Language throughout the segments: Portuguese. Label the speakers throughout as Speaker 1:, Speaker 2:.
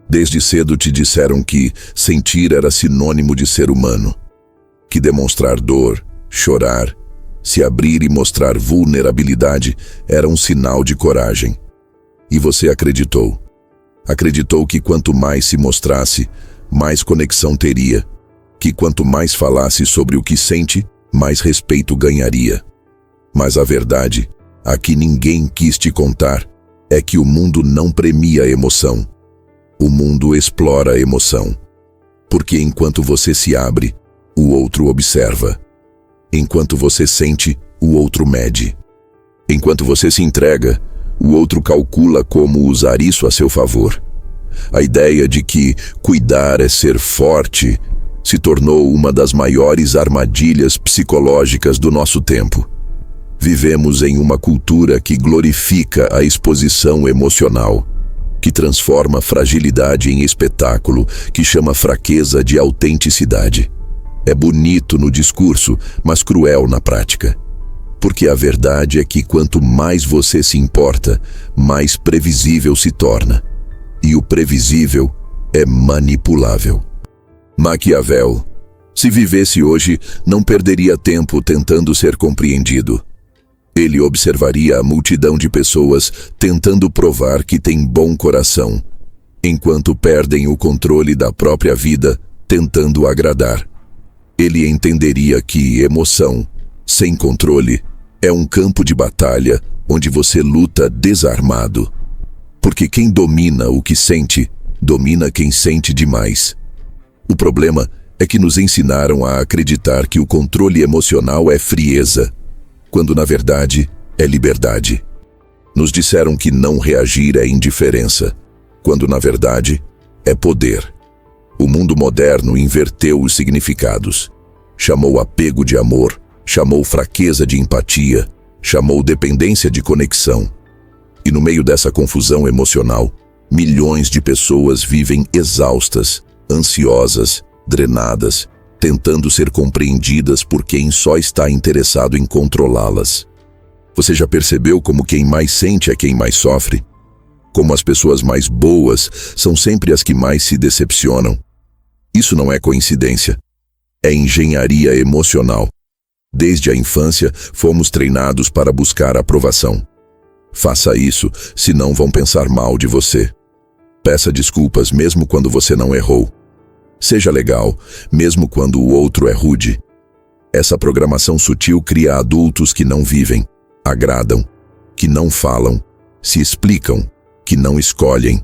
Speaker 1: Desde cedo te disseram que sentir era sinônimo de ser humano, que demonstrar dor, chorar, se abrir e mostrar vulnerabilidade era um sinal de coragem. E você acreditou. Acreditou que quanto mais se mostrasse, mais conexão teria, que quanto mais falasse sobre o que sente, mais respeito ganharia. Mas a verdade, a que ninguém quis te contar, é que o mundo não premia a emoção. O mundo explora a emoção. Porque enquanto você se abre, o outro observa. Enquanto você sente, o outro mede. Enquanto você se entrega, o outro calcula como usar isso a seu favor. A ideia de que cuidar é ser forte se tornou uma das maiores armadilhas psicológicas do nosso tempo. Vivemos em uma cultura que glorifica a exposição emocional, que transforma fragilidade em espetáculo, que chama fraqueza de autenticidade. É bonito no discurso, mas cruel na prática. Porque a verdade é que quanto mais você se importa, mais previsível se torna. E o previsível é manipulável. Maquiavel, se vivesse hoje, não perderia tempo tentando ser compreendido. Ele observaria a multidão de pessoas tentando provar que tem bom coração, enquanto perdem o controle da própria vida tentando agradar. Ele entenderia que emoção, sem controle, é um campo de batalha onde você luta desarmado. Porque quem domina o que sente, domina quem sente demais. O problema é que nos ensinaram a acreditar que o controle emocional é frieza, quando na verdade é liberdade. Nos disseram que não reagir é indiferença, quando na verdade é poder. O mundo moderno inverteu os significados. Chamou apego de amor, chamou fraqueza de empatia, chamou dependência de conexão. E no meio dessa confusão emocional, milhões de pessoas vivem exaustas, ansiosas, drenadas, tentando ser compreendidas por quem só está interessado em controlá-las. Você já percebeu como quem mais sente é quem mais sofre? Como as pessoas mais boas são sempre as que mais se decepcionam? Isso não é coincidência. É engenharia emocional. Desde a infância, fomos treinados para buscar aprovação. Faça isso, senão vão pensar mal de você. Peça desculpas mesmo quando você não errou. Seja legal, mesmo quando o outro é rude. Essa programação sutil cria adultos que não vivem, agradam, que não falam, se explicam, que não escolhem,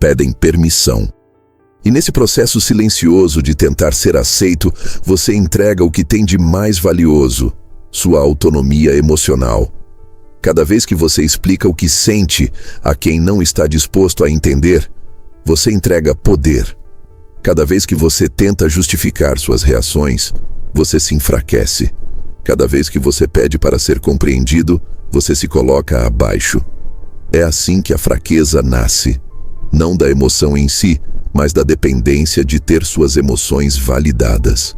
Speaker 1: pedem permissão. E nesse processo silencioso de tentar ser aceito, você entrega o que tem de mais valioso, sua autonomia emocional. Cada vez que você explica o que sente a quem não está disposto a entender, você entrega poder. Cada vez que você tenta justificar suas reações, você se enfraquece. Cada vez que você pede para ser compreendido, você se coloca abaixo. É assim que a fraqueza nasce, não da emoção em si, mas da dependência de ter suas emoções validadas.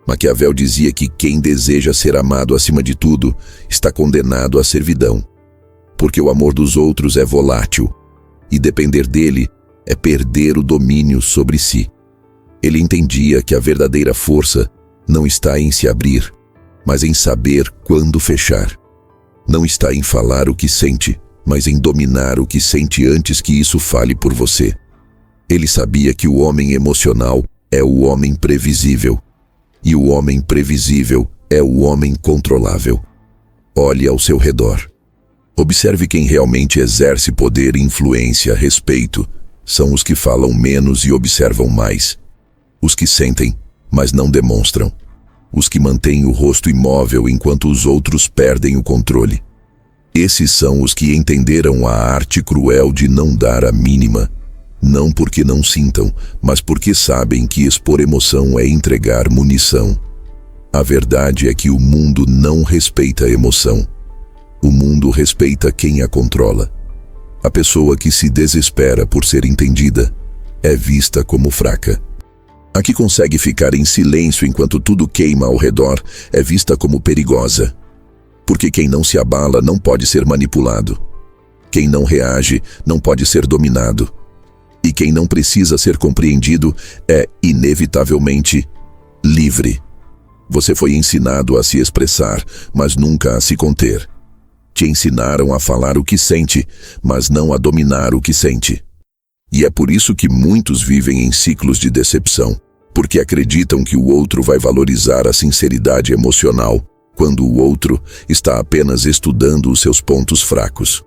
Speaker 1: Maquiavel dizia que quem deseja ser amado acima de tudo está condenado à servidão, porque o amor dos outros é volátil, e depender dele é perder o domínio sobre si. Ele entendia que a verdadeira força não está em se abrir, mas em saber quando fechar. Não está em falar o que sente, mas em dominar o que sente antes que isso fale por você. Ele sabia que o homem emocional é o homem previsível, e o homem previsível é o homem controlável. Olhe ao seu redor. Observe quem realmente exerce poder, influência, respeito. São os que falam menos e observam mais. Os que sentem, mas não demonstram. Os que mantêm o rosto imóvel enquanto os outros perdem o controle. Esses são os que entenderam a arte cruel de não dar a mínima. Não porque não sintam, mas porque sabem que expor emoção é entregar munição. A verdade é que o mundo não respeita a emoção. O mundo respeita quem a controla. A pessoa que se desespera por ser entendida é vista como fraca. A que consegue ficar em silêncio enquanto tudo queima ao redor é vista como perigosa. Porque quem não se abala não pode ser manipulado. Quem não reage não pode ser dominado. E quem não precisa ser compreendido é, inevitavelmente, livre. Você foi ensinado a se expressar, mas nunca a se conter. Te ensinaram a falar o que sente, mas não a dominar o que sente. E é por isso que muitos vivem em ciclos de decepção, porque acreditam que o outro vai valorizar a sinceridade emocional, quando o outro está apenas estudando os seus pontos fracos.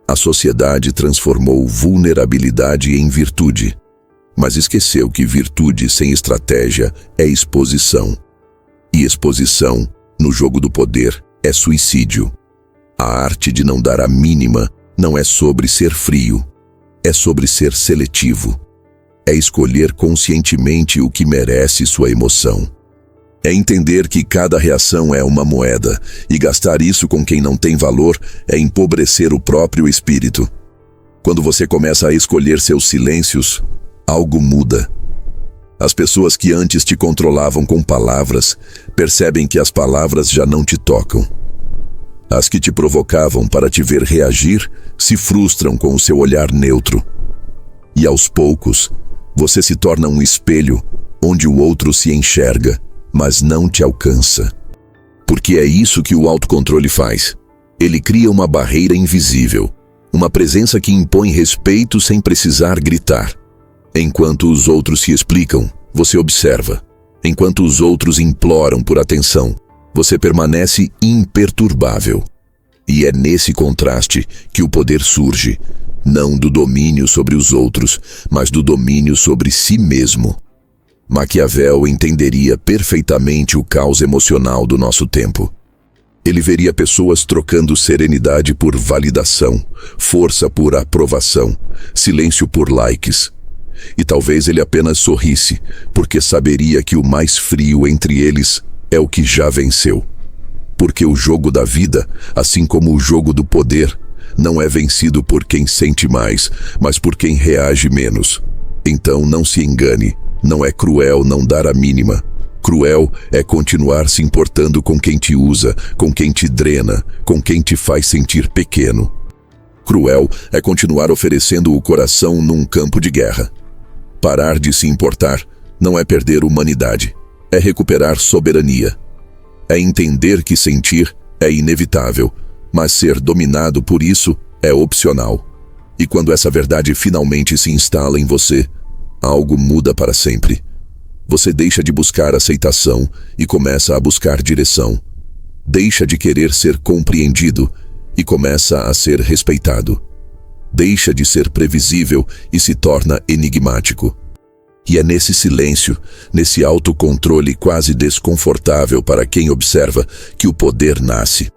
Speaker 1: A sociedade transformou vulnerabilidade em virtude, mas esqueceu que virtude sem estratégia é exposição. E exposição, no jogo do poder, é suicídio. A arte de não dar a mínima não é sobre ser frio, é sobre ser seletivo. É escolher conscientemente o que merece sua emoção. É entender que cada reação é uma moeda, e gastar isso com quem não tem valor é empobrecer o próprio espírito. Quando você começa a escolher seus silêncios, algo muda. As pessoas que antes te controlavam com palavras, percebem que as palavras já não te tocam. As que te provocavam para te ver reagir, se frustram com o seu olhar neutro. E aos poucos, você se torna um espelho onde o outro se enxerga, mas não te alcança. Porque é isso que o autocontrole faz. Ele cria uma barreira invisível, uma presença que impõe respeito sem precisar gritar. Enquanto os outros se explicam, você observa. Enquanto os outros imploram por atenção, você permanece imperturbável. E é nesse contraste que o poder surge, não do domínio sobre os outros, mas do domínio sobre si mesmo. Maquiavel entenderia perfeitamente o caos emocional do nosso tempo. Ele veria pessoas trocando serenidade por validação, força por aprovação, silêncio por likes. E talvez ele apenas sorrisse, porque saberia que o mais frio entre eles é o que já venceu. Porque o jogo da vida, assim como o jogo do poder, não é vencido por quem sente mais, mas por quem reage menos. Então não se engane, não é cruel não dar a mínima. Cruel é continuar se importando com quem te usa, com quem te drena, com quem te faz sentir pequeno. Cruel é continuar oferecendo o coração num campo de guerra. Parar de se importar não é perder humanidade, é recuperar soberania. É entender que sentir é inevitável, mas ser dominado por isso é opcional. E quando essa verdade finalmente se instala em você, algo muda para sempre. Você deixa de buscar aceitação e começa a buscar direção. Deixa de querer ser compreendido e começa a ser respeitado. Deixa de ser previsível e se torna enigmático. E é nesse silêncio, nesse autocontrole quase desconfortável para quem observa, que o poder nasce.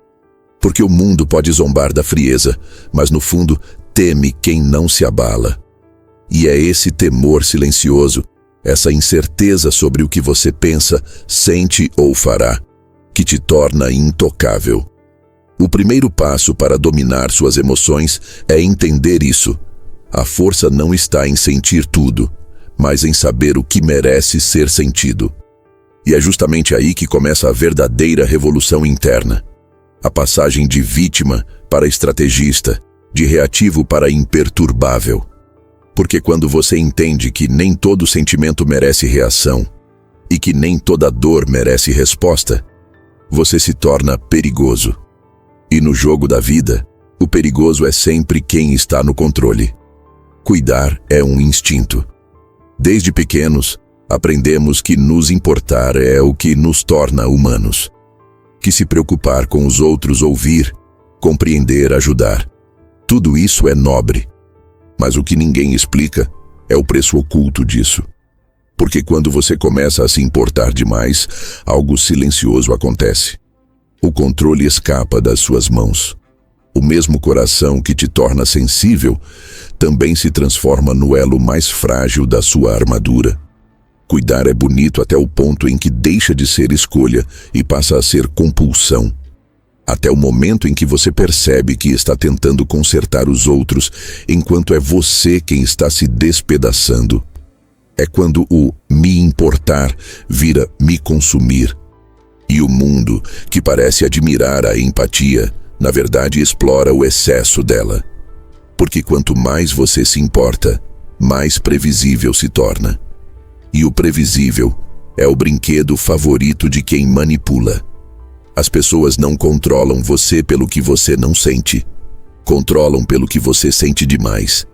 Speaker 1: Porque o mundo pode zombar da frieza, mas no fundo teme quem não se abala. E é esse temor silencioso, essa incerteza sobre o que você pensa, sente ou fará, que te torna intocável. O primeiro passo para dominar suas emoções é entender isso. A força não está em sentir tudo, mas em saber o que merece ser sentido. E é justamente aí que começa a verdadeira revolução interna. A passagem de vítima para estrategista, de reativo para imperturbável. Porque quando você entende que nem todo sentimento merece reação e que nem toda dor merece resposta, você se torna perigoso. E no jogo da vida, o perigoso é sempre quem está no controle. Cuidar é um instinto. Desde pequenos, aprendemos que nos importar é o que nos torna humanos. Que se preocupar com os outros, ouvir, compreender, ajudar. Tudo isso é nobre. Mas o que ninguém explica é o preço oculto disso. Porque quando você começa a se importar demais, algo silencioso acontece. O controle escapa das suas mãos. O mesmo coração que te torna sensível também se transforma no elo mais frágil da sua armadura. Cuidar é bonito até o ponto em que deixa de ser escolha e passa a ser compulsão. Até o momento em que você percebe que está tentando consertar os outros, enquanto é você quem está se despedaçando. É quando o me importar vira me consumir. E o mundo, que parece admirar a empatia, na verdade explora o excesso dela. Porque quanto mais você se importa, mais previsível se torna. E o previsível é o brinquedo favorito de quem manipula. As pessoas não controlam você pelo que você não sente. Controlam pelo que você sente demais.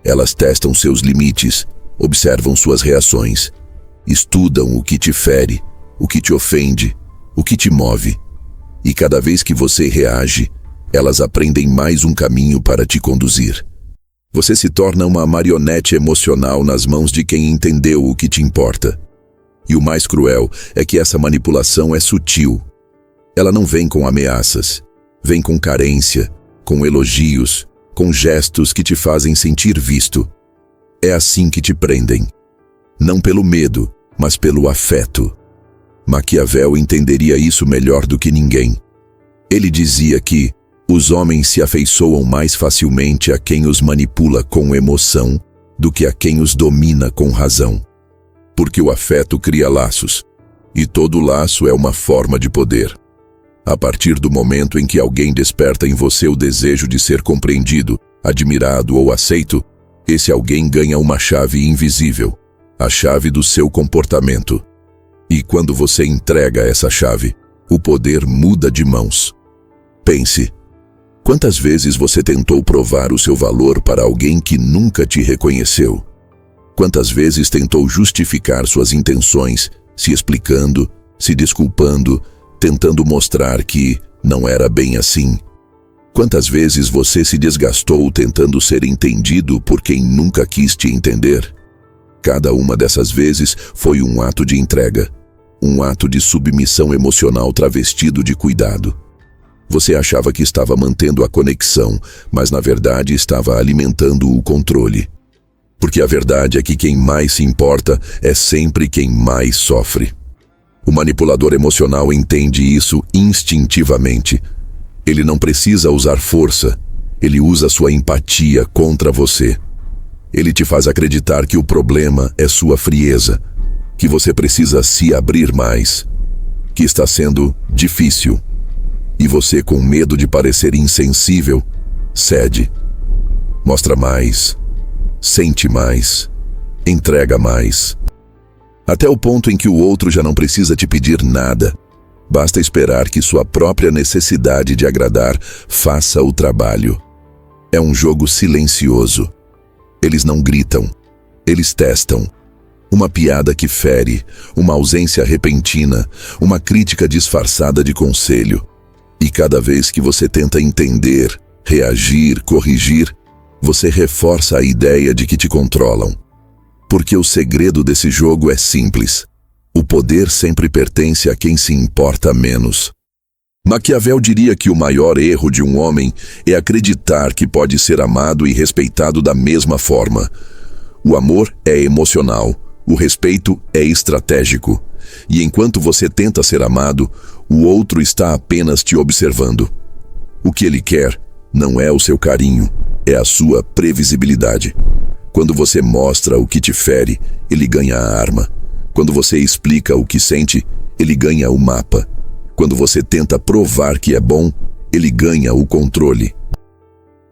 Speaker 1: Elas testam seus limites, observam suas reações, estudam o que te fere, o que te ofende, o que te move. E cada vez que você reage, elas aprendem mais um caminho para te conduzir. Você se torna uma marionete emocional nas mãos de quem entendeu o que te importa. E o mais cruel é que essa manipulação é sutil. Ela não vem com ameaças, vem com carência, com elogios, com gestos que te fazem sentir visto. É assim que te prendem. Não pelo medo, mas pelo afeto. Maquiavel entenderia isso melhor do que ninguém. Ele dizia que os homens se afeiçoam mais facilmente a quem os manipula com emoção do que a quem os domina com razão. Porque o afeto cria laços, e todo laço é uma forma de poder. A partir do momento em que alguém desperta em você o desejo de ser compreendido, admirado ou aceito, esse alguém ganha uma chave invisível, a chave do seu comportamento. E quando você entrega essa chave, o poder muda de mãos. Pense, quantas vezes você tentou provar o seu valor para alguém que nunca te reconheceu? Quantas vezes tentou justificar suas intenções, se explicando, se desculpando, tentando mostrar que não era bem assim? Quantas vezes você se desgastou tentando ser entendido por quem nunca quis te entender? Cada uma dessas vezes foi um ato de entrega, um ato de submissão emocional travestido de cuidado. Você achava que estava mantendo a conexão, mas na verdade estava alimentando o controle. Porque a verdade é que quem mais se importa é sempre quem mais sofre. O manipulador emocional entende isso instintivamente. Ele não precisa usar força, ele usa sua empatia contra você. Ele te faz acreditar que o problema é sua frieza, que você precisa se abrir mais, que está sendo difícil. E você, com medo de parecer insensível, cede. Mostra mais, sente mais, entrega mais. Até o ponto em que o outro já não precisa te pedir nada. Basta esperar que sua própria necessidade de agradar faça o trabalho. É um jogo silencioso. Eles não gritam, eles testam. Uma piada que fere, uma ausência repentina, uma crítica disfarçada de conselho. E cada vez que você tenta entender, reagir, corrigir, você reforça a ideia de que te controlam. Porque o segredo desse jogo é simples. O poder sempre pertence a quem se importa menos. Maquiavel diria que o maior erro de um homem é acreditar que pode ser amado e respeitado da mesma forma. O amor é emocional, o respeito é estratégico. E enquanto você tenta ser amado, o outro está apenas te observando. O que ele quer não é o seu carinho, é a sua previsibilidade. Quando você mostra o que te fere, ele ganha a arma. Quando você explica o que sente, ele ganha o mapa. Quando você tenta provar que é bom, ele ganha o controle.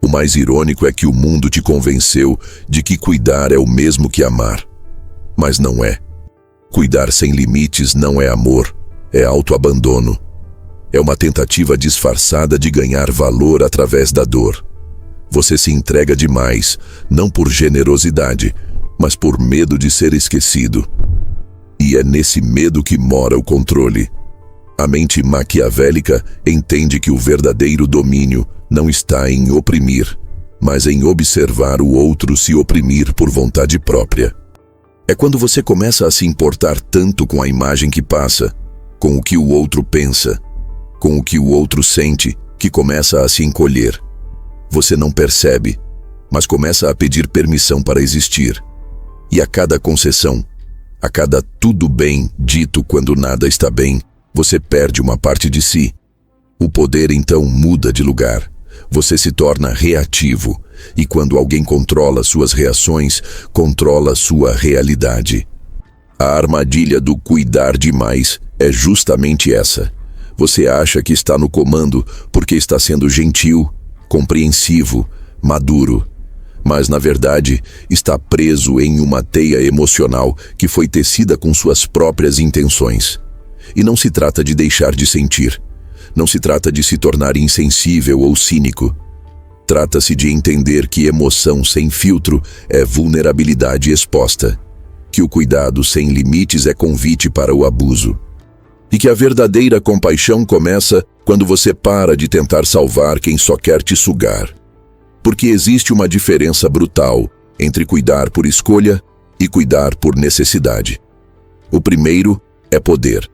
Speaker 1: O mais irônico é que o mundo te convenceu de que cuidar é o mesmo que amar. Mas não é. Cuidar sem limites não é amor, é autoabandono. É uma tentativa disfarçada de ganhar valor através da dor. Você se entrega demais, não por generosidade, mas por medo de ser esquecido. E é nesse medo que mora o controle. A mente maquiavélica entende que o verdadeiro domínio não está em oprimir, mas em observar o outro se oprimir por vontade própria. É quando você começa a se importar tanto com a imagem que passa, com o que o outro pensa, com o que o outro sente, que começa a se encolher. Você não percebe, mas começa a pedir permissão para existir. E a cada concessão, a cada tudo bem dito quando nada está bem, você perde uma parte de si. O poder então muda de lugar. Você se torna reativo, e quando alguém controla suas reações, controla sua realidade. A armadilha do cuidar demais é justamente essa. Você acha que está no comando porque está sendo gentil, compreensivo, maduro. mas na verdade está preso em uma teia emocional que foi tecida com suas próprias intenções. E não se trata de deixar de sentir. Não se trata de se tornar insensível ou cínico. Trata-se de entender que emoção sem filtro é vulnerabilidade exposta, que o cuidado sem limites é convite para o abuso, e que a verdadeira compaixão começa quando você para de tentar salvar quem só quer te sugar. Porque existe uma diferença brutal entre cuidar por escolha e cuidar por necessidade. O primeiro é poder.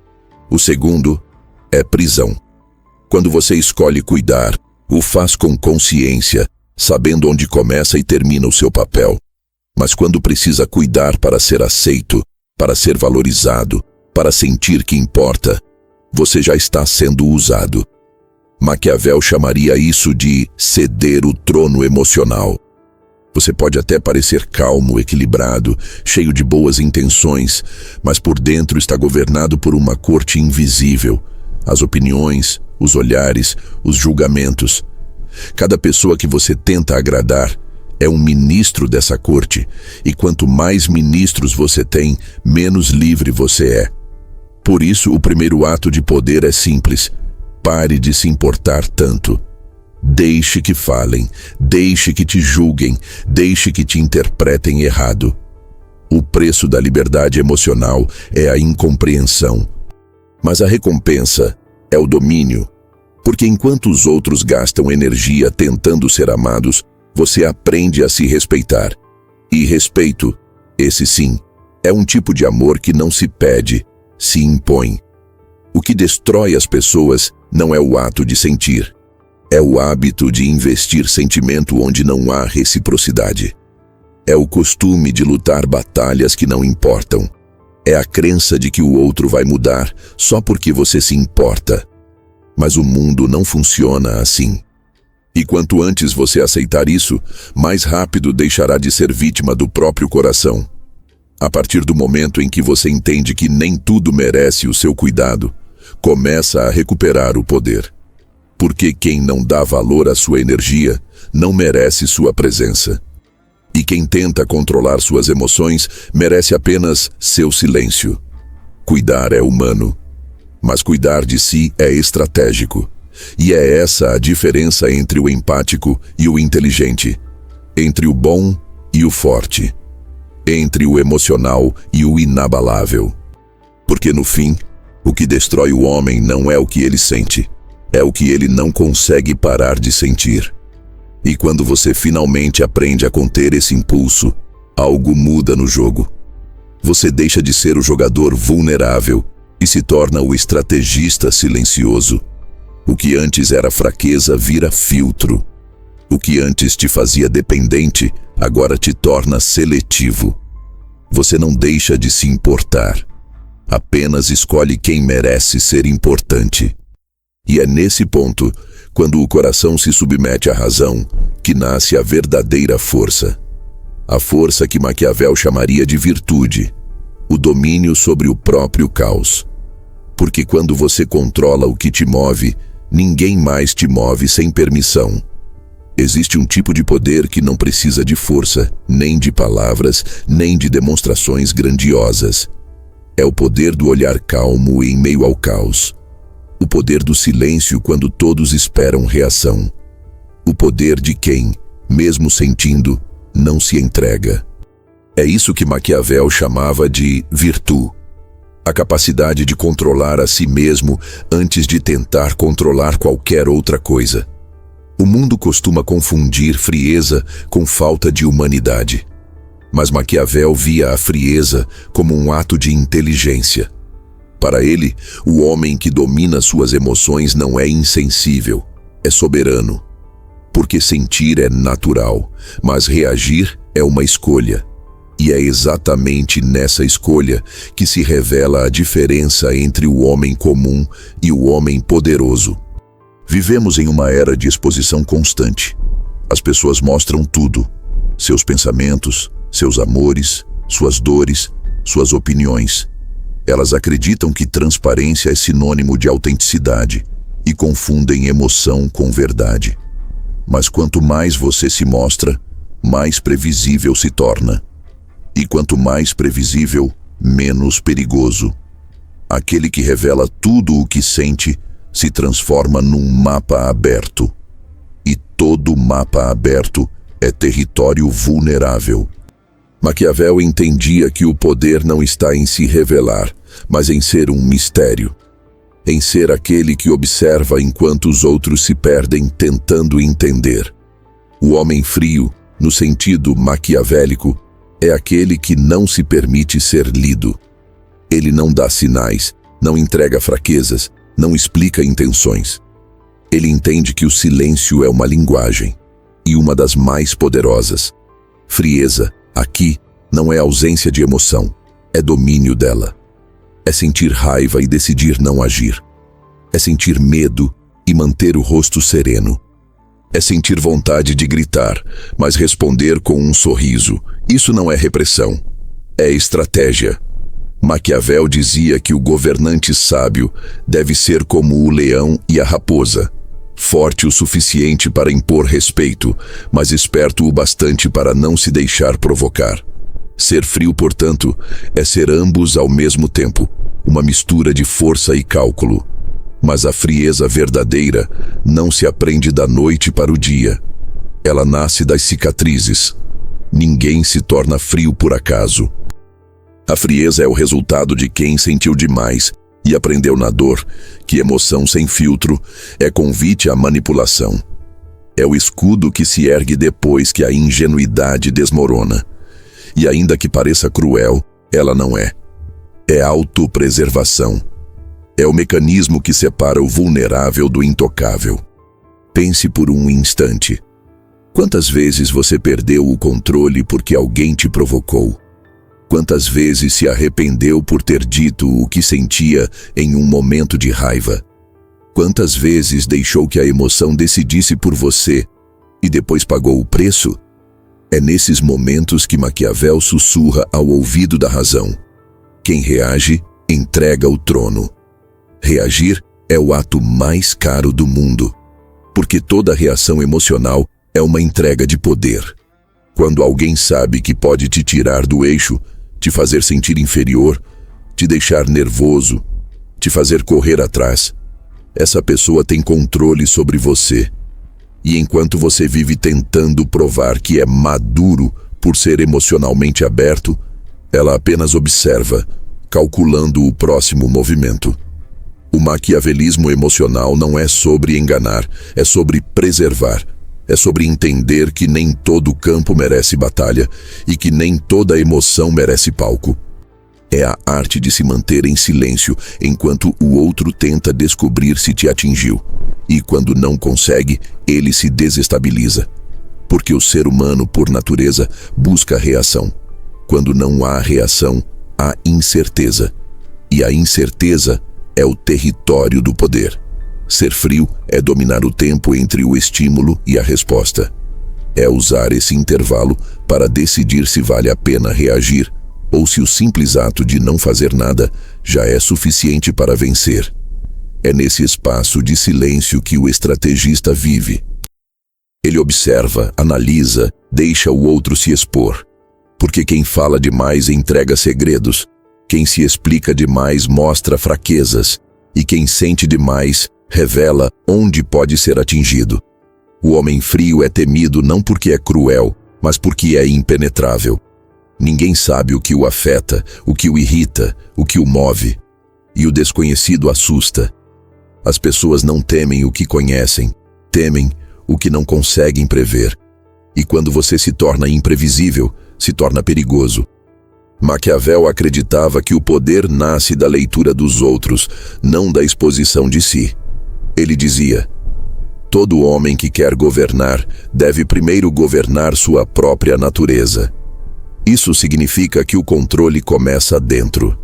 Speaker 1: O segundo é prisão. Quando você escolhe cuidar, o faz com consciência, sabendo onde começa e termina o seu papel. Mas quando precisa cuidar para ser aceito, para ser valorizado, para sentir que importa, você já está sendo usado. Maquiavel chamaria isso de ceder o trono emocional. Você pode até parecer calmo, equilibrado, cheio de boas intenções, mas por dentro está governado por uma corte invisível. As opiniões, os olhares, os julgamentos. Cada pessoa que você tenta agradar é um ministro dessa corte, e quanto mais ministros você tem, menos livre você é. Por isso, o primeiro ato de poder é simples. Pare de se importar tanto. Deixe que falem, deixe que te julguem, deixe que te interpretem errado. O preço da liberdade emocional é a incompreensão. Mas a recompensa é o domínio. Porque enquanto os outros gastam energia tentando ser amados, você aprende a se respeitar. E respeito, esse sim, é um tipo de amor que não se pede, se impõe. O que destrói as pessoas não é o ato de sentir. É o hábito de investir sentimento onde não há reciprocidade. É o costume de lutar batalhas que não importam. É a crença de que o outro vai mudar só porque você se importa. Mas o mundo não funciona assim. E quanto antes você aceitar isso, mais rápido deixará de ser vítima do próprio coração. A partir do momento em que você entende que nem tudo merece o seu cuidado, começa a recuperar o poder. Porque quem não dá valor à sua energia, não merece sua presença. E quem tenta controlar suas emoções, merece apenas seu silêncio. Cuidar é humano, mas cuidar de si é estratégico. E é essa a diferença entre o empático e o inteligente, entre o bom e o forte, entre o emocional e o inabalável. Porque no fim, o que destrói o homem não é o que ele sente, é o que ele não consegue parar de sentir. E quando você finalmente aprende a conter esse impulso, algo muda no jogo. Você deixa de ser o jogador vulnerável e se torna o estrategista silencioso. O que antes era fraqueza vira filtro. O que antes te fazia dependente, agora te torna seletivo. Você não deixa de se importar. Apenas escolhe quem merece ser importante. E é nesse ponto, quando o coração se submete à razão, que nasce a verdadeira força. A força que Maquiavel chamaria de virtude, o domínio sobre o próprio caos. Porque quando você controla o que te move, ninguém mais te move sem permissão. Existe um tipo de poder que não precisa de força, nem de palavras, nem de demonstrações grandiosas. É o poder do olhar calmo em meio ao caos. O poder do silêncio quando todos esperam reação. O poder de quem, mesmo sentindo, não se entrega. É isso que Maquiavel chamava de virtude. A capacidade de controlar a si mesmo antes de tentar controlar qualquer outra coisa. O mundo costuma confundir frieza com falta de humanidade. Mas Maquiavel via a frieza como um ato de inteligência. Para ele, o homem que domina suas emoções não é insensível, é soberano. Porque sentir é natural, mas reagir é uma escolha. E é exatamente nessa escolha que se revela a diferença entre o homem comum e o homem poderoso. Vivemos em uma era de exposição constante. As pessoas mostram tudo: seus pensamentos, seus amores, suas dores, suas opiniões. Elas acreditam que transparência é sinônimo de autenticidade e confundem emoção com verdade. Mas quanto mais você se mostra, mais previsível se torna. E quanto mais previsível, menos perigoso. Aquele que revela tudo o que sente se transforma num mapa aberto. E todo mapa aberto é território vulnerável. Maquiavel entendia que o poder não está em se revelar, mas em ser um mistério. Em ser aquele que observa enquanto os outros se perdem tentando entender. O homem frio, no sentido maquiavélico, é aquele que não se permite ser lido. Ele não dá sinais, não entrega fraquezas, não explica intenções. Ele entende que o silêncio é uma linguagem, e uma das mais poderosas. Frieza, aqui, não é ausência de emoção, é domínio dela. É sentir raiva e decidir não agir. É sentir medo e manter o rosto sereno. É sentir vontade de gritar, mas responder com um sorriso. Isso não é repressão, é estratégia. Maquiavel dizia que o governante sábio deve ser como o leão e a raposa, forte o suficiente para impor respeito, mas esperto o bastante para não se deixar provocar. Ser frio, portanto, é ser ambos ao mesmo tempo, uma mistura de força e cálculo. Mas a frieza verdadeira não se aprende da noite para o dia. Ela nasce das cicatrizes. Ninguém se torna frio por acaso. A frieza é o resultado de quem sentiu demais e aprendeu na dor que emoção sem filtro é convite à manipulação. É o escudo que se ergue depois que a ingenuidade desmorona. E ainda que pareça cruel, ela não é. É autopreservação. É o mecanismo que separa o vulnerável do intocável. Pense por um instante. Quantas vezes você perdeu o controle porque alguém te provocou? Quantas vezes se arrependeu por ter dito o que sentia em um momento de raiva? Quantas vezes deixou que a emoção decidisse por você e depois pagou o preço? É nesses momentos que Maquiavel sussurra ao ouvido da razão. Quem reage, entrega o trono. Reagir é o ato mais caro do mundo, porque toda reação emocional é uma entrega de poder. Quando alguém sabe que pode te tirar do eixo, te fazer sentir inferior, te deixar nervoso, te fazer correr atrás, essa pessoa tem controle sobre você. E enquanto você vive tentando provar que é maduro por ser emocionalmente aberto, ela apenas observa, calculando o próximo movimento. O maquiavelismo emocional não é sobre enganar, é sobre preservar. É sobre entender que nem todo campo merece batalha e que nem toda emoção merece palco. É a arte de se manter em silêncio enquanto o outro tenta descobrir se te atingiu. E quando não consegue, ele se desestabiliza. Porque o ser humano, por natureza, busca reação. Quando não há reação, há incerteza. E a incerteza é o território do poder. Ser frio é dominar o tempo entre o estímulo e a resposta. É usar esse intervalo para decidir se vale a pena reagir ou se o simples ato de não fazer nada já é suficiente para vencer. É nesse espaço de silêncio que o estrategista vive. Ele observa, analisa, deixa o outro se expor. Porque quem fala demais entrega segredos, quem se explica demais mostra fraquezas, e quem sente demais revela onde pode ser atingido. O homem frio é temido não porque é cruel, mas porque é impenetrável. Ninguém sabe o que o afeta, o que o irrita, o que o move. E o desconhecido assusta. As pessoas não temem o que conhecem, temem o que não conseguem prever. E quando você se torna imprevisível, se torna perigoso. Maquiavel acreditava que o poder nasce da leitura dos outros, não da exposição de si. Ele dizia: todo homem que quer governar deve primeiro governar sua própria natureza. Isso significa que o controle começa dentro.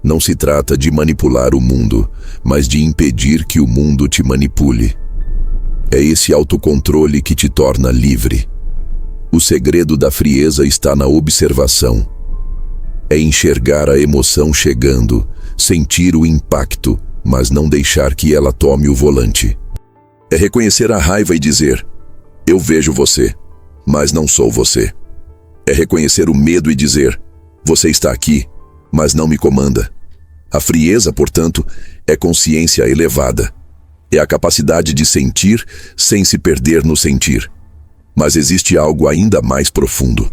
Speaker 1: Não se trata de manipular o mundo, mas de impedir que o mundo te manipule. É esse autocontrole que te torna livre. O segredo da frieza está na observação. É enxergar a emoção chegando, sentir o impacto, mas não deixar que ela tome o volante. É reconhecer a raiva e dizer: eu vejo você, mas não sou você. É reconhecer o medo e dizer: você está aqui, mas não me comanda. A frieza, portanto, é consciência elevada. É a capacidade de sentir sem se perder no sentir. Mas existe algo ainda mais profundo.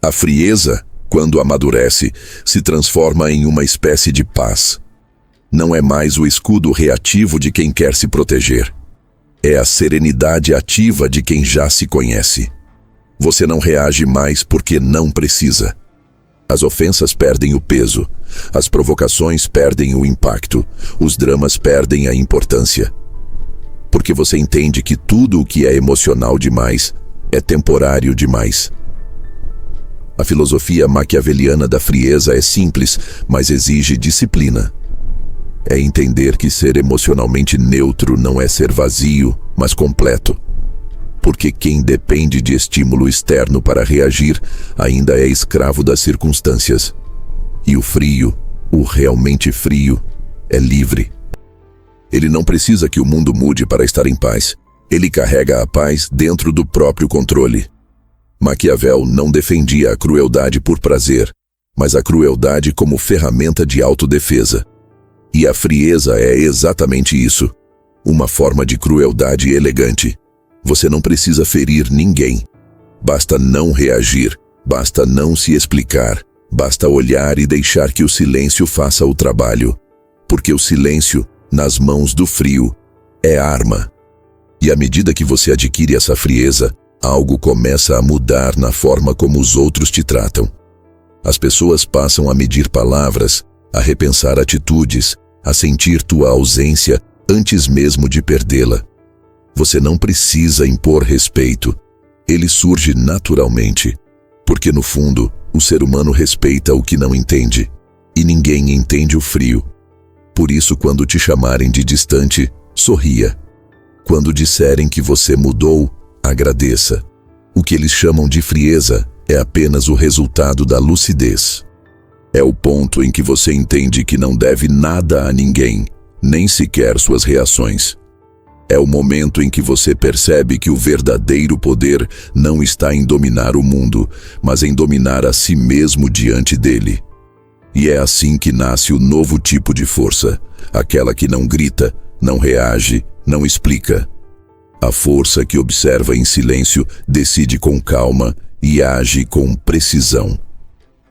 Speaker 1: A frieza, quando amadurece, se transforma em uma espécie de paz. Não é mais o escudo reativo de quem quer se proteger. É a serenidade ativa de quem já se conhece. Você não reage mais porque não precisa. As ofensas perdem o peso, as provocações perdem o impacto, os dramas perdem a importância. Porque você entende que tudo o que é emocional demais é temporário demais. A filosofia maquiaveliana da frieza é simples, mas exige disciplina. É entender que ser emocionalmente neutro não é ser vazio, mas completo. Porque quem depende de estímulo externo para reagir ainda é escravo das circunstâncias. E o frio, o realmente frio, é livre. Ele não precisa que o mundo mude para estar em paz. Ele carrega a paz dentro do próprio controle. Maquiavel não defendia a crueldade por prazer, mas a crueldade como ferramenta de autodefesa. E a frieza é exatamente isso. Uma forma de crueldade elegante. Você não precisa ferir ninguém. Basta não reagir, basta não se explicar, basta olhar e deixar que o silêncio faça o trabalho. Porque o silêncio, nas mãos do frio, é arma. E à medida que você adquire essa frieza, algo começa a mudar na forma como os outros te tratam. As pessoas passam a medir palavras, a repensar atitudes, a sentir tua ausência antes mesmo de perdê-la. Você não precisa impor respeito. Ele surge naturalmente. Porque no fundo, o ser humano respeita o que não entende. E ninguém entende o frio. Por isso, quando te chamarem de distante, sorria. Quando disserem que você mudou, agradeça. O que eles chamam de frieza é apenas o resultado da lucidez. É o ponto em que você entende que não deve nada a ninguém, nem sequer suas reações. É o momento em que você percebe que o verdadeiro poder não está em dominar o mundo, mas em dominar a si mesmo diante dele. E é assim que nasce o novo tipo de força, aquela que não grita, não reage, não explica. A força que observa em silêncio, decide com calma e age com precisão.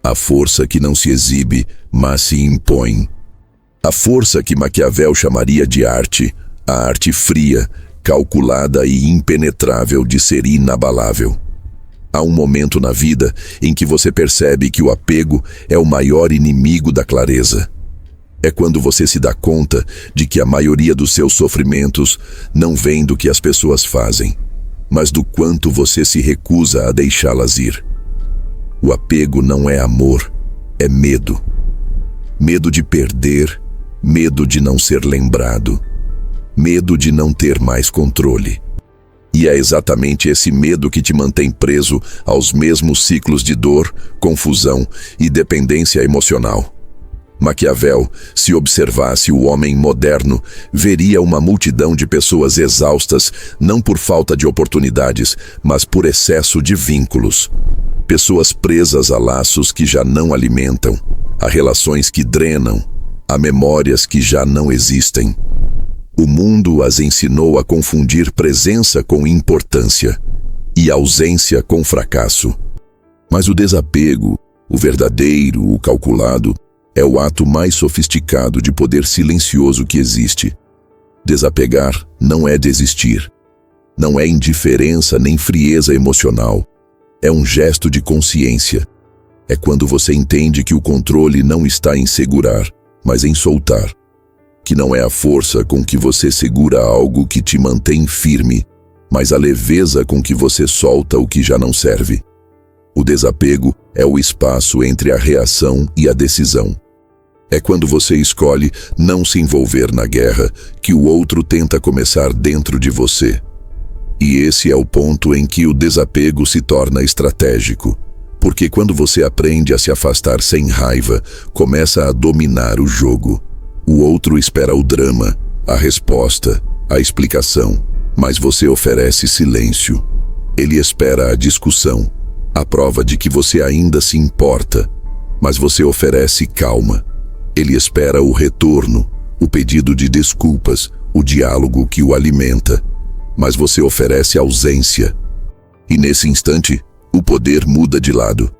Speaker 1: A força que não se exibe, mas se impõe. A força que Maquiavel chamaria de arte, a arte fria, calculada e impenetrável de ser inabalável. Há um momento na vida em que você percebe que o apego é o maior inimigo da clareza. É quando você se dá conta de que a maioria dos seus sofrimentos não vem do que as pessoas fazem, mas do quanto você se recusa a deixá-las ir. O apego não é amor, é medo. Medo de perder, medo de não ser lembrado, medo de não ter mais controle. E é exatamente esse medo que te mantém preso aos mesmos ciclos de dor, confusão e dependência emocional. Maquiavel, se observasse o homem moderno, veria uma multidão de pessoas exaustas, não por falta de oportunidades, mas por excesso de vínculos. Pessoas presas a laços que já não alimentam, a relações que drenam, a memórias que já não existem. O mundo as ensinou a confundir presença com importância e ausência com fracasso. Mas o desapego, o verdadeiro, o calculado, é o ato mais sofisticado de poder silencioso que existe. Desapegar não é desistir. Não é indiferença nem frieza emocional. É um gesto de consciência. É quando você entende que o controle não está em segurar, mas em soltar. Que não é a força com que você segura algo que te mantém firme, mas a leveza com que você solta o que já não serve. O desapego é o espaço entre a reação e a decisão. É quando você escolhe não se envolver na guerra que o outro tenta começar dentro de você. E esse é o ponto em que o desapego se torna estratégico. Porque quando você aprende a se afastar sem raiva, começa a dominar o jogo. O outro espera o drama, a resposta, a explicação, mas você oferece silêncio. Ele espera a discussão, a prova de que você ainda se importa, mas você oferece calma. Ele espera o retorno, o pedido de desculpas, o diálogo que o alimenta, mas você oferece ausência. E nesse instante, o poder muda de lado.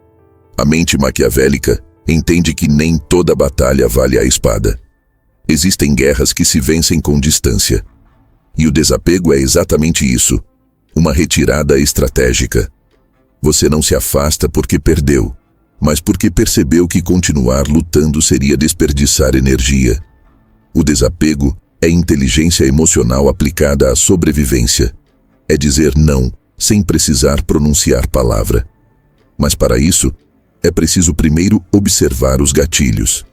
Speaker 1: A mente maquiavélica entende que nem toda batalha vale a espada. Existem guerras que se vencem com distância. E o desapego é exatamente isso, uma retirada estratégica. Você não se afasta porque perdeu, mas porque percebeu que continuar lutando seria desperdiçar energia. O desapego é inteligência emocional aplicada à sobrevivência. É dizer não, sem precisar pronunciar palavra. Mas para isso, é preciso primeiro observar os gatilhos.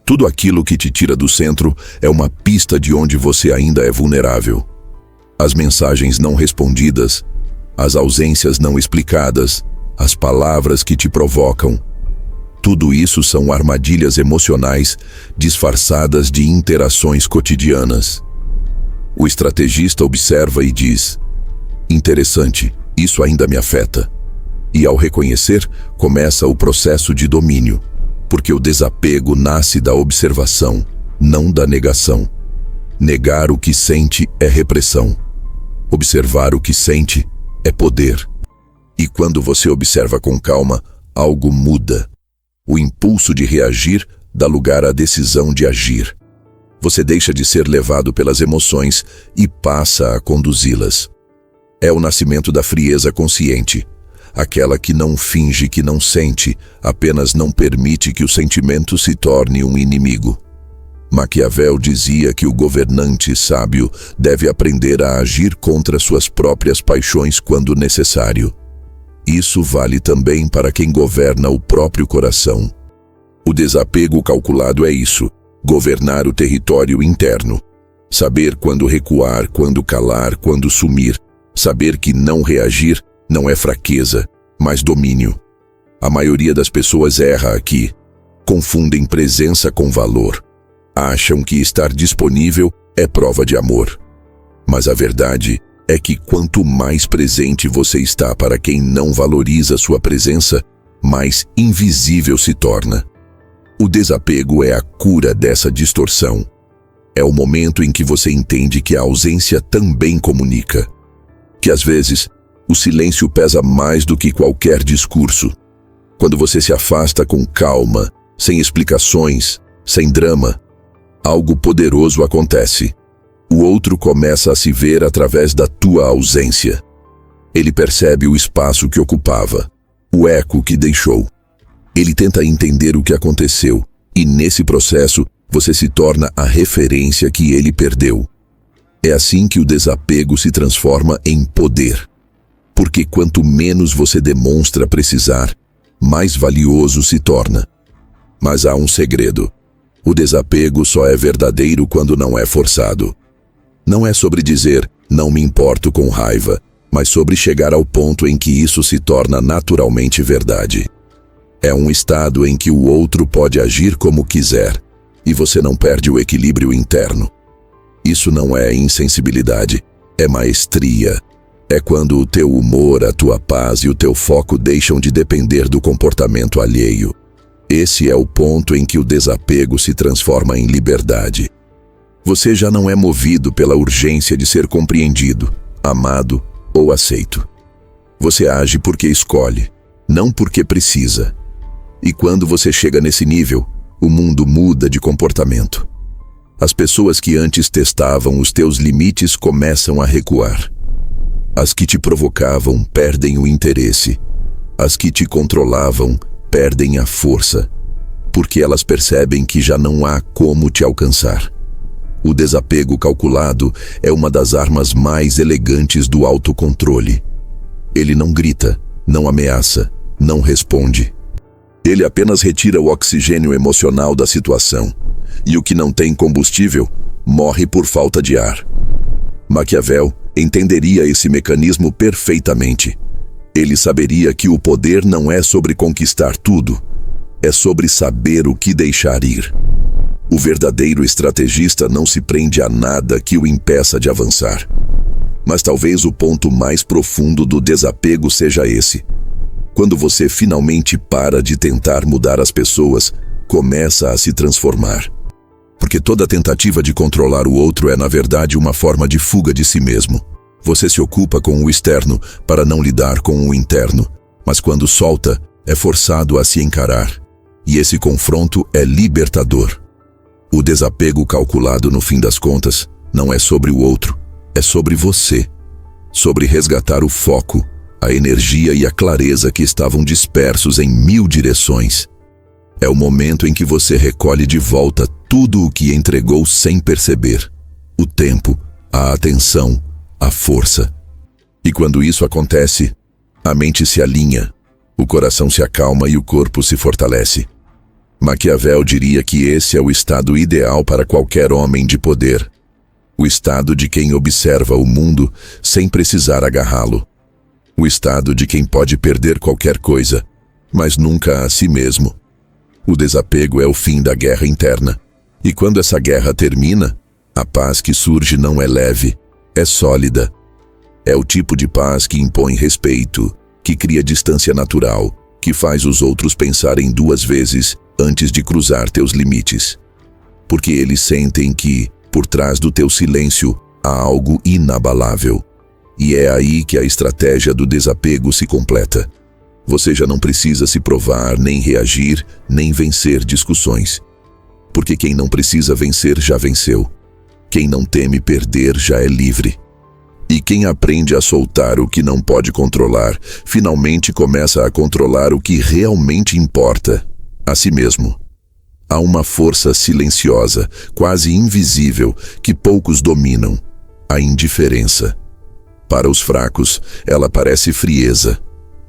Speaker 1: Tudo aquilo que te tira do centro é uma pista de onde você ainda é vulnerável. As mensagens não respondidas, as ausências não explicadas, as palavras que te provocam. Tudo isso são armadilhas emocionais disfarçadas de interações cotidianas. O estrategista observa e diz: interessante, isso ainda me afeta. E ao reconhecer, começa o processo de domínio, porque o desapego nasce da observação, não da negação. Negar o que sente é repressão. Observar o que sente é poder. E quando você observa com calma, algo muda. O impulso de reagir dá lugar à decisão de agir. Você deixa de ser levado pelas emoções e passa a conduzi-las. É o nascimento da frieza consciente, aquela que não finge que não sente, apenas não permite que o sentimento se torne um inimigo. Maquiavel dizia que o governante sábio deve aprender a agir contra suas próprias paixões quando necessário. Isso vale também para quem governa o próprio coração. O desapego calculado é isso, governar o território interno. Saber quando recuar, quando calar, quando sumir. Saber que não reagir não é fraqueza, mas domínio. A maioria das pessoas erra aqui. Confundem presença com valor. Acham que estar disponível é prova de amor. Mas a verdade é que quanto mais presente você está para quem não valoriza sua presença, mais invisível se torna. O desapego é a cura dessa distorção. É o momento em que você entende que a ausência também comunica. Que às vezes, o silêncio pesa mais do que qualquer discurso. Quando você se afasta com calma, sem explicações, sem drama, algo poderoso acontece. O outro começa a se ver através da tua ausência. Ele percebe o espaço que ocupava, o eco que deixou. Ele tenta entender o que aconteceu, e nesse processo você se torna a referência que ele perdeu. É assim que o desapego se transforma em poder. Porque quanto menos você demonstra precisar, mais valioso se torna. Mas há um segredo. O desapego só é verdadeiro quando não é forçado. Não é sobre dizer, não me importo com raiva, mas sobre chegar ao ponto em que isso se torna naturalmente verdade. É um estado em que o outro pode agir como quiser, e você não perde o equilíbrio interno. Isso não é insensibilidade, é maestria. É quando o teu humor, a tua paz e o teu foco deixam de depender do comportamento alheio. Esse é o ponto em que o desapego se transforma em liberdade. Você já não é movido pela urgência de ser compreendido, amado ou aceito. Você age porque escolhe, não porque precisa. E quando você chega nesse nível, o mundo muda de comportamento. As pessoas que antes testavam os teus limites começam a recuar. As que te provocavam perdem o interesse. As que te controlavam perdem a força, porque elas percebem que já não há como te alcançar. O desapego calculado é uma das armas mais elegantes do autocontrole. Ele não grita, não ameaça, não responde. Ele apenas retira o oxigênio emocional da situação, e o que não tem combustível morre por falta de ar. Maquiavel entenderia esse mecanismo perfeitamente. Ele saberia que o poder não é sobre conquistar tudo, é sobre saber o que deixar ir. O verdadeiro estrategista não se prende a nada que o impeça de avançar. Mas talvez o ponto mais profundo do desapego seja esse. Quando você finalmente para de tentar mudar as pessoas, começa a se transformar. Porque toda tentativa de controlar o outro é, na verdade, uma forma de fuga de si mesmo. Você se ocupa com o externo para não lidar com o interno, mas quando solta, é forçado a se encarar. E esse confronto é libertador. O desapego calculado, no fim das contas, não é sobre o outro, é sobre você. Sobre resgatar o foco, a energia e a clareza que estavam dispersos em 1000 direções. É o momento em que você recolhe de volta tudo o que entregou sem perceber. O tempo, a atenção, a força. E quando isso acontece, a mente se alinha, o coração se acalma e o corpo se fortalece. Maquiavel diria que esse é o estado ideal para qualquer homem de poder. O estado de quem observa o mundo sem precisar agarrá-lo. O estado de quem pode perder qualquer coisa, mas nunca a si mesmo. O desapego é o fim da guerra interna. E quando essa guerra termina, a paz que surge não é leve, é sólida. É o tipo de paz que impõe respeito, que cria distância natural, que faz os outros pensarem 2 vezes antes de cruzar teus limites. Porque eles sentem que, por trás do teu silêncio, há algo inabalável. E é aí que a estratégia do desapego se completa. Você já não precisa se provar, nem reagir, nem vencer discussões. Porque quem não precisa vencer já venceu. Quem não teme perder já é livre. E quem aprende a soltar o que não pode controlar, finalmente começa a controlar o que realmente importa, a si mesmo. Há uma força silenciosa, quase invisível, que poucos dominam: a indiferença. Para os fracos, ela parece frieza.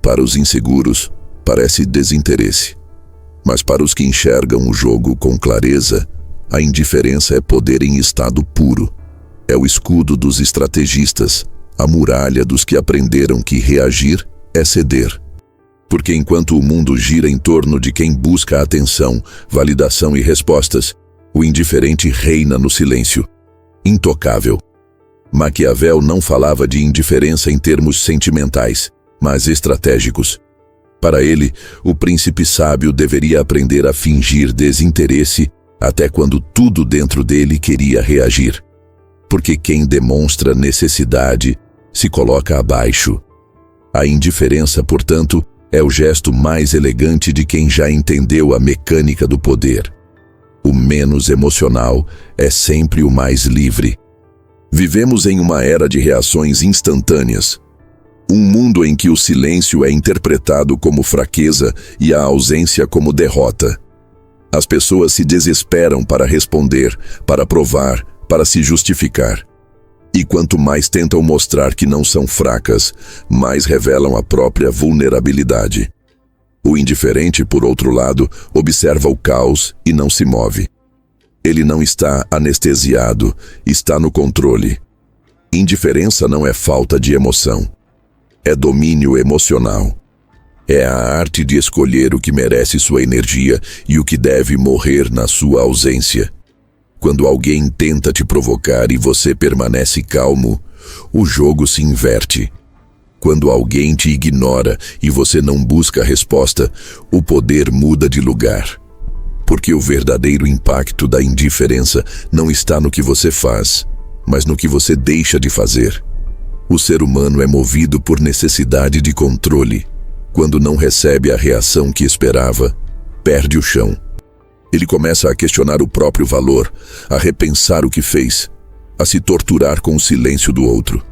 Speaker 1: Para os inseguros, parece desinteresse. Mas para os que enxergam o jogo com clareza, a indiferença é poder em estado puro. É o escudo dos estrategistas, a muralha dos que aprenderam que reagir é ceder. Porque enquanto o mundo gira em torno de quem busca atenção, validação e respostas, o indiferente reina no silêncio, intocável. Maquiavel não falava de indiferença em termos sentimentais, mas estratégicos. Para ele, o príncipe sábio deveria aprender a fingir desinteresse até quando tudo dentro dele queria reagir. Porque quem demonstra necessidade se coloca abaixo. A indiferença, portanto, é o gesto mais elegante de quem já entendeu a mecânica do poder. O menos emocional é sempre o mais livre. Vivemos em uma era de reações instantâneas. Um mundo em que o silêncio é interpretado como fraqueza e a ausência como derrota. As pessoas se desesperam para responder, para provar, para se justificar. E quanto mais tentam mostrar que não são fracas, mais revelam a própria vulnerabilidade. O indiferente, por outro lado, observa o caos e não se move. Ele não está anestesiado, está no controle. Indiferença não é falta de emoção. É domínio emocional. É a arte de escolher o que merece sua energia e o que deve morrer na sua ausência. Quando alguém tenta te provocar e você permanece calmo, o jogo se inverte. Quando alguém te ignora e você não busca resposta, o poder muda de lugar. Porque o verdadeiro impacto da indiferença não está no que você faz, mas no que você deixa de fazer. O ser humano é movido por necessidade de controle. Quando não recebe a reação que esperava, perde o chão. Ele começa a questionar o próprio valor, a repensar o que fez, a se torturar com o silêncio do outro.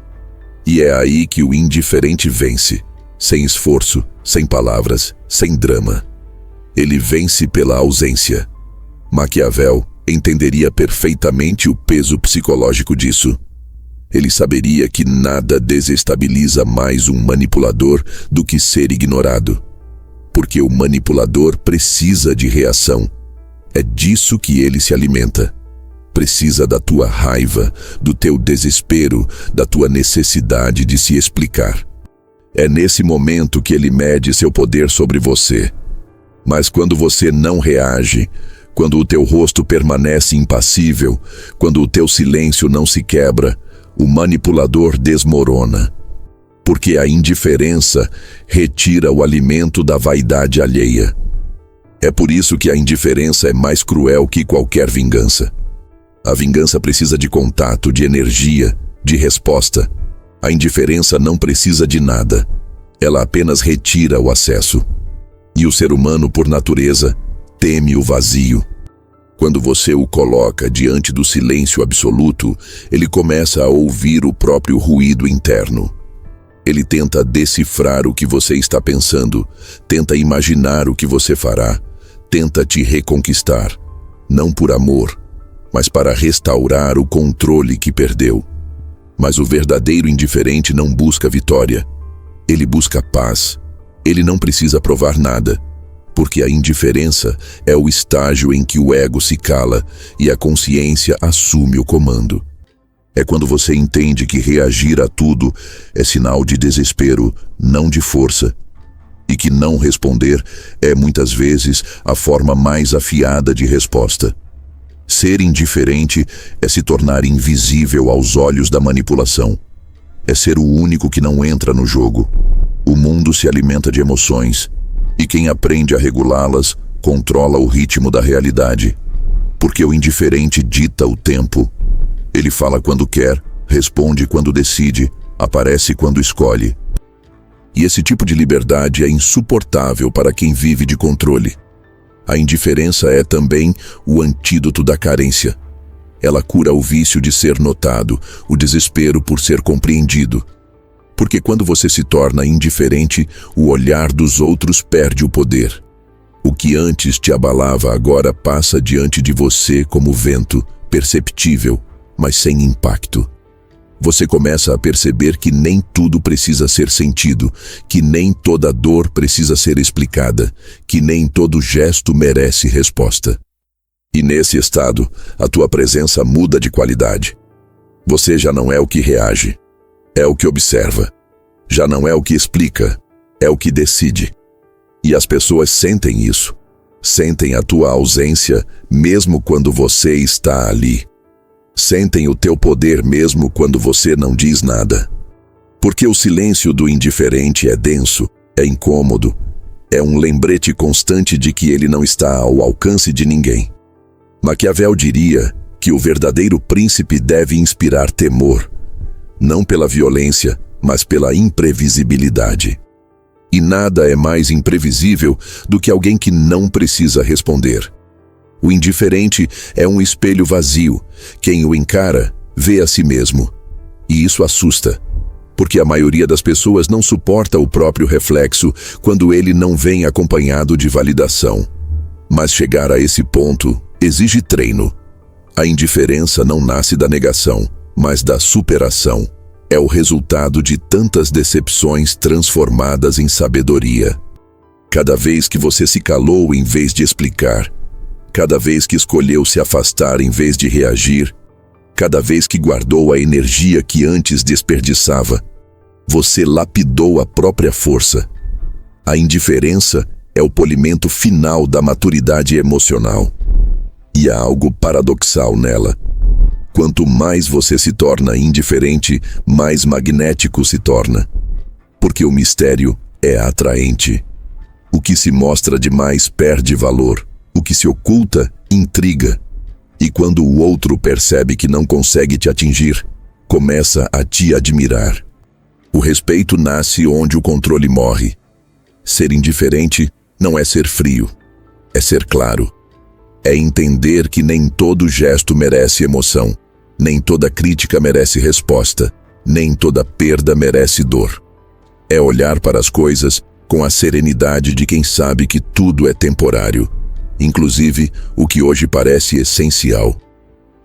Speaker 1: E é aí que o indiferente vence, sem esforço, sem palavras, sem drama. Ele vence pela ausência. Maquiavel entenderia perfeitamente o peso psicológico disso. Ele saberia que nada desestabiliza mais um manipulador do que ser ignorado. Porque o manipulador precisa de reação. É disso que ele se alimenta. Precisa da tua raiva, do teu desespero, da tua necessidade de se explicar. É nesse momento que ele mede seu poder sobre você. Mas quando você não reage, quando o teu rosto permanece impassível, quando o teu silêncio não se quebra, o manipulador desmorona. Porque a indiferença retira o alimento da vaidade alheia. É por isso que a indiferença é mais cruel que qualquer vingança. A vingança precisa de contato, de energia, de resposta. A indiferença não precisa de nada. Ela apenas retira o acesso. E o ser humano, por natureza, teme o vazio. Quando você o coloca diante do silêncio absoluto, ele começa a ouvir o próprio ruído interno. Ele tenta decifrar o que você está pensando, tenta imaginar o que você fará, tenta te reconquistar, não por amor, mas para restaurar o controle que perdeu. Mas o verdadeiro indiferente não busca vitória. Ele busca paz. Ele não precisa provar nada, porque a indiferença é o estágio em que o ego se cala e a consciência assume o comando. É quando você entende que reagir a tudo é sinal de desespero, não de força, e que não responder é muitas vezes a forma mais afiada de resposta. Ser indiferente é se tornar invisível aos olhos da manipulação. É ser o único que não entra no jogo. O mundo se alimenta de emoções, e quem aprende a regulá-las controla o ritmo da realidade. Porque o indiferente dita o tempo. Ele fala quando quer, responde quando decide, aparece quando escolhe. E esse tipo de liberdade é insuportável para quem vive de controle. A indiferença é também o antídoto da carência. Ela cura o vício de ser notado, o desespero por ser compreendido. Porque quando você se torna indiferente, o olhar dos outros perde o poder. O que antes te abalava agora passa diante de você como vento, perceptível, mas sem impacto. Você começa a perceber que nem tudo precisa ser sentido, que nem toda dor precisa ser explicada, que nem todo gesto merece resposta. E nesse estado, a tua presença muda de qualidade. Você já não é o que reage, é o que observa. Já não é o que explica, é o que decide. E as pessoas sentem isso. Sentem a tua ausência mesmo quando você está ali. Sentem o teu poder mesmo quando você não diz nada. Porque o silêncio do indiferente é denso, é incômodo, é um lembrete constante de que ele não está ao alcance de ninguém. Maquiavel diria que o verdadeiro príncipe deve inspirar temor, não pela violência, mas pela imprevisibilidade. E nada é mais imprevisível do que alguém que não precisa responder. O indiferente é um espelho vazio. Quem o encara, vê a si mesmo. E isso assusta, porque a maioria das pessoas não suporta o próprio reflexo quando ele não vem acompanhado de validação. Mas chegar a esse ponto exige treino. A indiferença não nasce da negação, mas da superação. É o resultado de tantas decepções transformadas em sabedoria. Cada vez que você se calou em vez de explicar, cada vez que escolheu se afastar em vez de reagir, cada vez que guardou a energia que antes desperdiçava, você lapidou a própria força. A indiferença é o polimento final da maturidade emocional. E há algo paradoxal nela. Quanto mais você se torna indiferente, mais magnético se torna. Porque o mistério é atraente. O que se mostra demais perde valor. O que se oculta, intriga. E quando o outro percebe que não consegue te atingir, começa a te admirar. O respeito nasce onde o controle morre. Ser indiferente não é ser frio, é ser claro. É entender que nem todo gesto merece emoção, nem toda crítica merece resposta, nem toda perda merece dor. É olhar para as coisas com a serenidade de quem sabe que tudo é temporário, inclusive o que hoje parece essencial.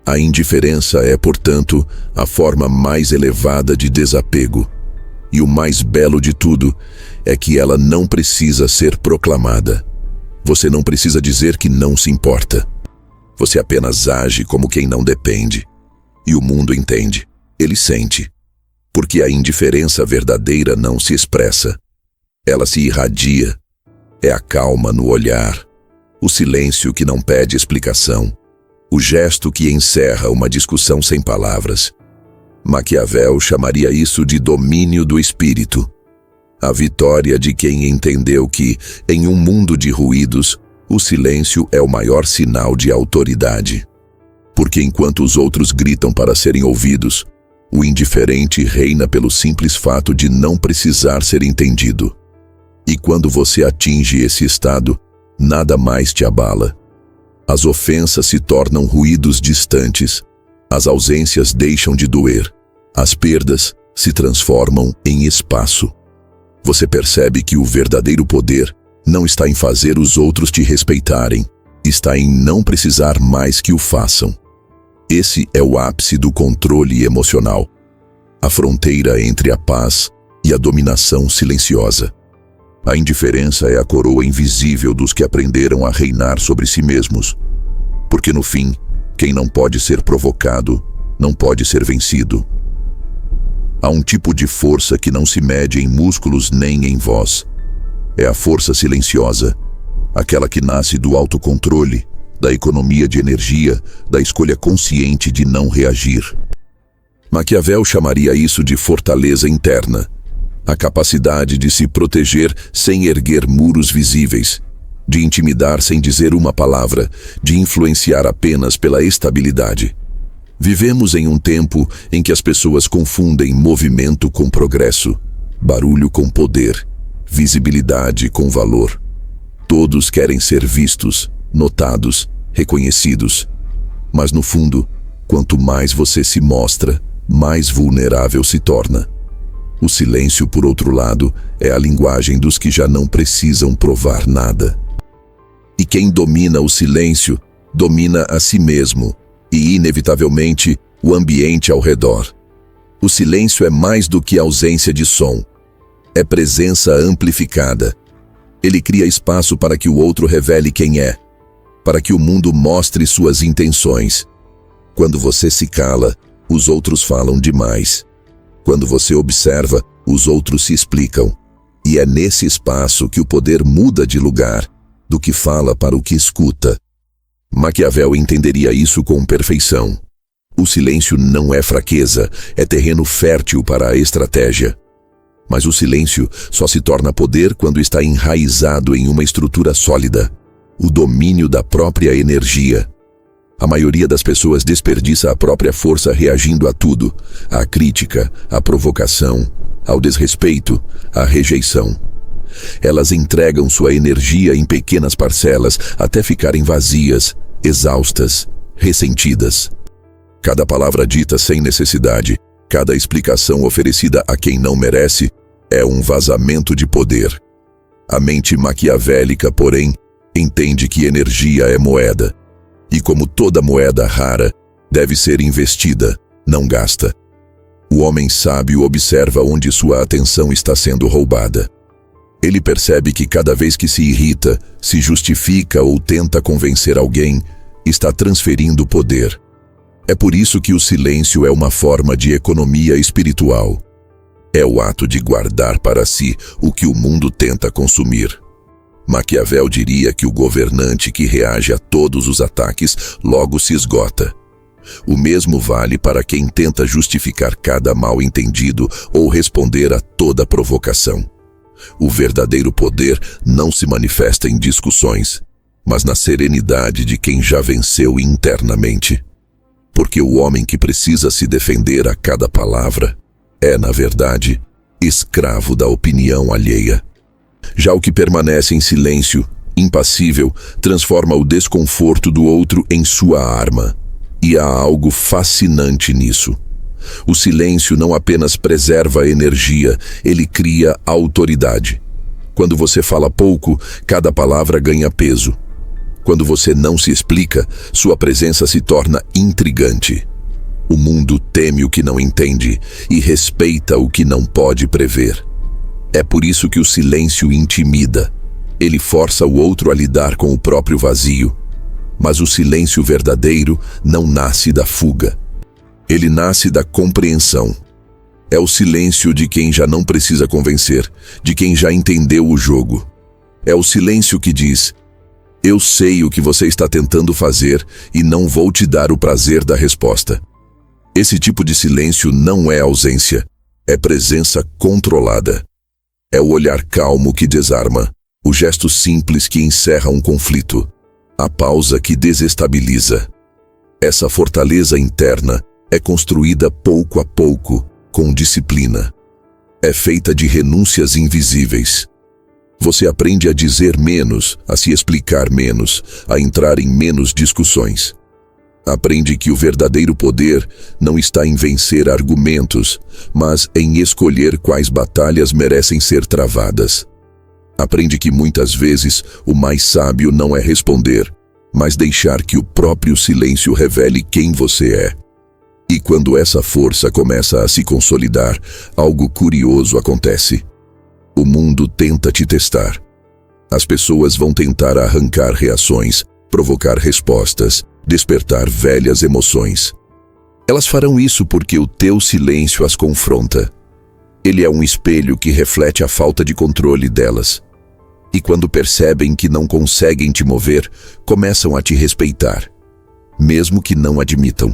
Speaker 1: A indiferença é, portanto, a forma mais elevada de desapego. E o mais belo de tudo é que ela não precisa ser proclamada. Você não precisa dizer que não se importa. Você apenas age como quem não depende. E o mundo entende, ele sente. Porque a indiferença verdadeira não se expressa. Ela se irradia. É a calma no olhar, o silêncio que não pede explicação, o gesto que encerra uma discussão sem palavras. Maquiavel chamaria isso de domínio do espírito. A vitória de quem entendeu que, em um mundo de ruídos, o silêncio é o maior sinal de autoridade. Porque enquanto os outros gritam para serem ouvidos, o indiferente reina pelo simples fato de não precisar ser entendido. E quando você atinge esse estado, nada mais te abala. As ofensas se tornam ruídos distantes, as ausências deixam de doer, as perdas se transformam em espaço. Você percebe que o verdadeiro poder não está em fazer os outros te respeitarem, está em não precisar mais que o façam. Esse é o ápice do controle emocional, a fronteira entre a paz e a dominação silenciosa. A indiferença é a coroa invisível dos que aprenderam a reinar sobre si mesmos. Porque no fim, quem não pode ser provocado, não pode ser vencido. Há um tipo de força que não se mede em músculos nem em voz. É a força silenciosa, aquela que nasce do autocontrole, da economia de energia, da escolha consciente de não reagir. Maquiavel chamaria isso de fortaleza interna, a capacidade de se proteger sem erguer muros visíveis, de intimidar sem dizer uma palavra, de influenciar apenas pela estabilidade. Vivemos em um tempo em que as pessoas confundem movimento com progresso, barulho com poder, visibilidade com valor. Todos querem ser vistos, notados, reconhecidos. Mas no fundo, quanto mais você se mostra, mais vulnerável se torna. O silêncio, por outro lado, é a linguagem dos que já não precisam provar nada. E quem domina o silêncio, domina a si mesmo e, inevitavelmente, o ambiente ao redor. O silêncio é mais do que ausência de som. É presença amplificada. Ele cria espaço para que o outro revele quem é, para que o mundo mostre suas intenções. Quando você se cala, os outros falam demais. Quando você observa, os outros se explicam. E é nesse espaço que o poder muda de lugar, do que fala para o que escuta. Maquiavel entenderia isso com perfeição. O silêncio não é fraqueza, é terreno fértil para a estratégia. Mas o silêncio só se torna poder quando está enraizado em uma estrutura sólida, o domínio da própria energia. A maioria das pessoas desperdiça a própria força reagindo a tudo, à crítica, à provocação, ao desrespeito, à rejeição. Elas entregam sua energia em pequenas parcelas até ficarem vazias, exaustas, ressentidas. Cada palavra dita sem necessidade, cada explicação oferecida a quem não merece, é um vazamento de poder. A mente maquiavélica, porém, entende que energia é moeda. E como toda moeda rara, deve ser investida, não gasta. O homem sábio observa onde sua atenção está sendo roubada. Ele percebe que cada vez que se irrita, se justifica ou tenta convencer alguém, está transferindo poder. É por isso que o silêncio é uma forma de economia espiritual. É o ato de guardar para si o que o mundo tenta consumir. Maquiavel diria que o governante que reage a todos os ataques logo se esgota. O mesmo vale para quem tenta justificar cada mal-entendido ou responder a toda provocação. O verdadeiro poder não se manifesta em discussões, mas na serenidade de quem já venceu internamente. Porque o homem que precisa se defender a cada palavra é, na verdade, escravo da opinião alheia. Já o que permanece em silêncio, impassível, transforma o desconforto do outro em sua arma. E há algo fascinante nisso. O silêncio não apenas preserva a energia, ele cria autoridade. Quando você fala pouco, cada palavra ganha peso. Quando você não se explica, sua presença se torna intrigante. O mundo teme o que não entende e respeita o que não pode prever. É por isso que o silêncio intimida. Ele força o outro a lidar com o próprio vazio. Mas o silêncio verdadeiro não nasce da fuga. Ele nasce da compreensão. É o silêncio de quem já não precisa convencer, de quem já entendeu o jogo. É o silêncio que diz: eu sei o que você está tentando fazer e não vou te dar o prazer da resposta. Esse tipo de silêncio não é ausência, é presença controlada. É o olhar calmo que desarma, o gesto simples que encerra um conflito, a pausa que desestabiliza. Essa fortaleza interna é construída pouco a pouco, com disciplina. É feita de renúncias invisíveis. Você aprende a dizer menos, a se explicar menos, a entrar em menos discussões. Aprende que o verdadeiro poder não está em vencer argumentos, mas em escolher quais batalhas merecem ser travadas. Aprende que muitas vezes o mais sábio não é responder, mas deixar que o próprio silêncio revele quem você é. E quando essa força começa a se consolidar, algo curioso acontece. O mundo tenta te testar. As pessoas vão tentar arrancar reações, provocar respostas, despertar velhas emoções. Elas farão isso porque o teu silêncio as confronta. Ele é um espelho que reflete a falta de controle delas. E quando percebem que não conseguem te mover, começam a te respeitar, mesmo que não admitam.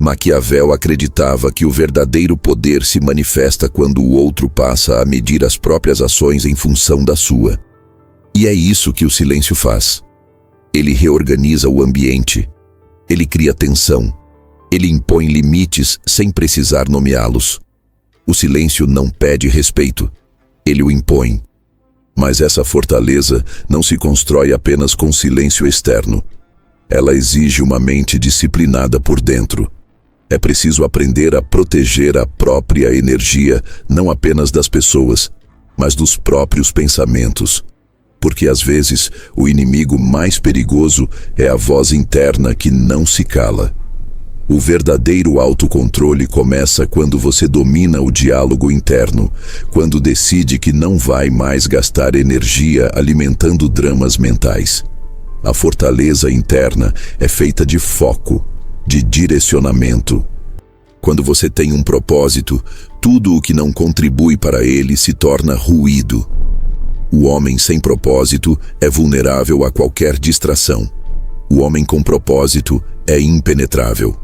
Speaker 1: Maquiavel acreditava que o verdadeiro poder se manifesta quando o outro passa a medir as próprias ações em função da sua. E é isso que o silêncio faz. Ele reorganiza o ambiente. Ele cria tensão. Ele impõe limites sem precisar nomeá-los. O silêncio não pede respeito. Ele o impõe. Mas essa fortaleza não se constrói apenas com silêncio externo. Ela exige uma mente disciplinada por dentro. É preciso aprender a proteger a própria energia, não apenas das pessoas, mas dos próprios pensamentos. Porque às vezes o inimigo mais perigoso é a voz interna que não se cala. O verdadeiro autocontrole começa quando você domina o diálogo interno, quando decide que não vai mais gastar energia alimentando dramas mentais. A fortaleza interna é feita de foco, de direcionamento. Quando você tem um propósito, tudo o que não contribui para ele se torna ruído. O homem sem propósito é vulnerável a qualquer distração. O homem com propósito é impenetrável.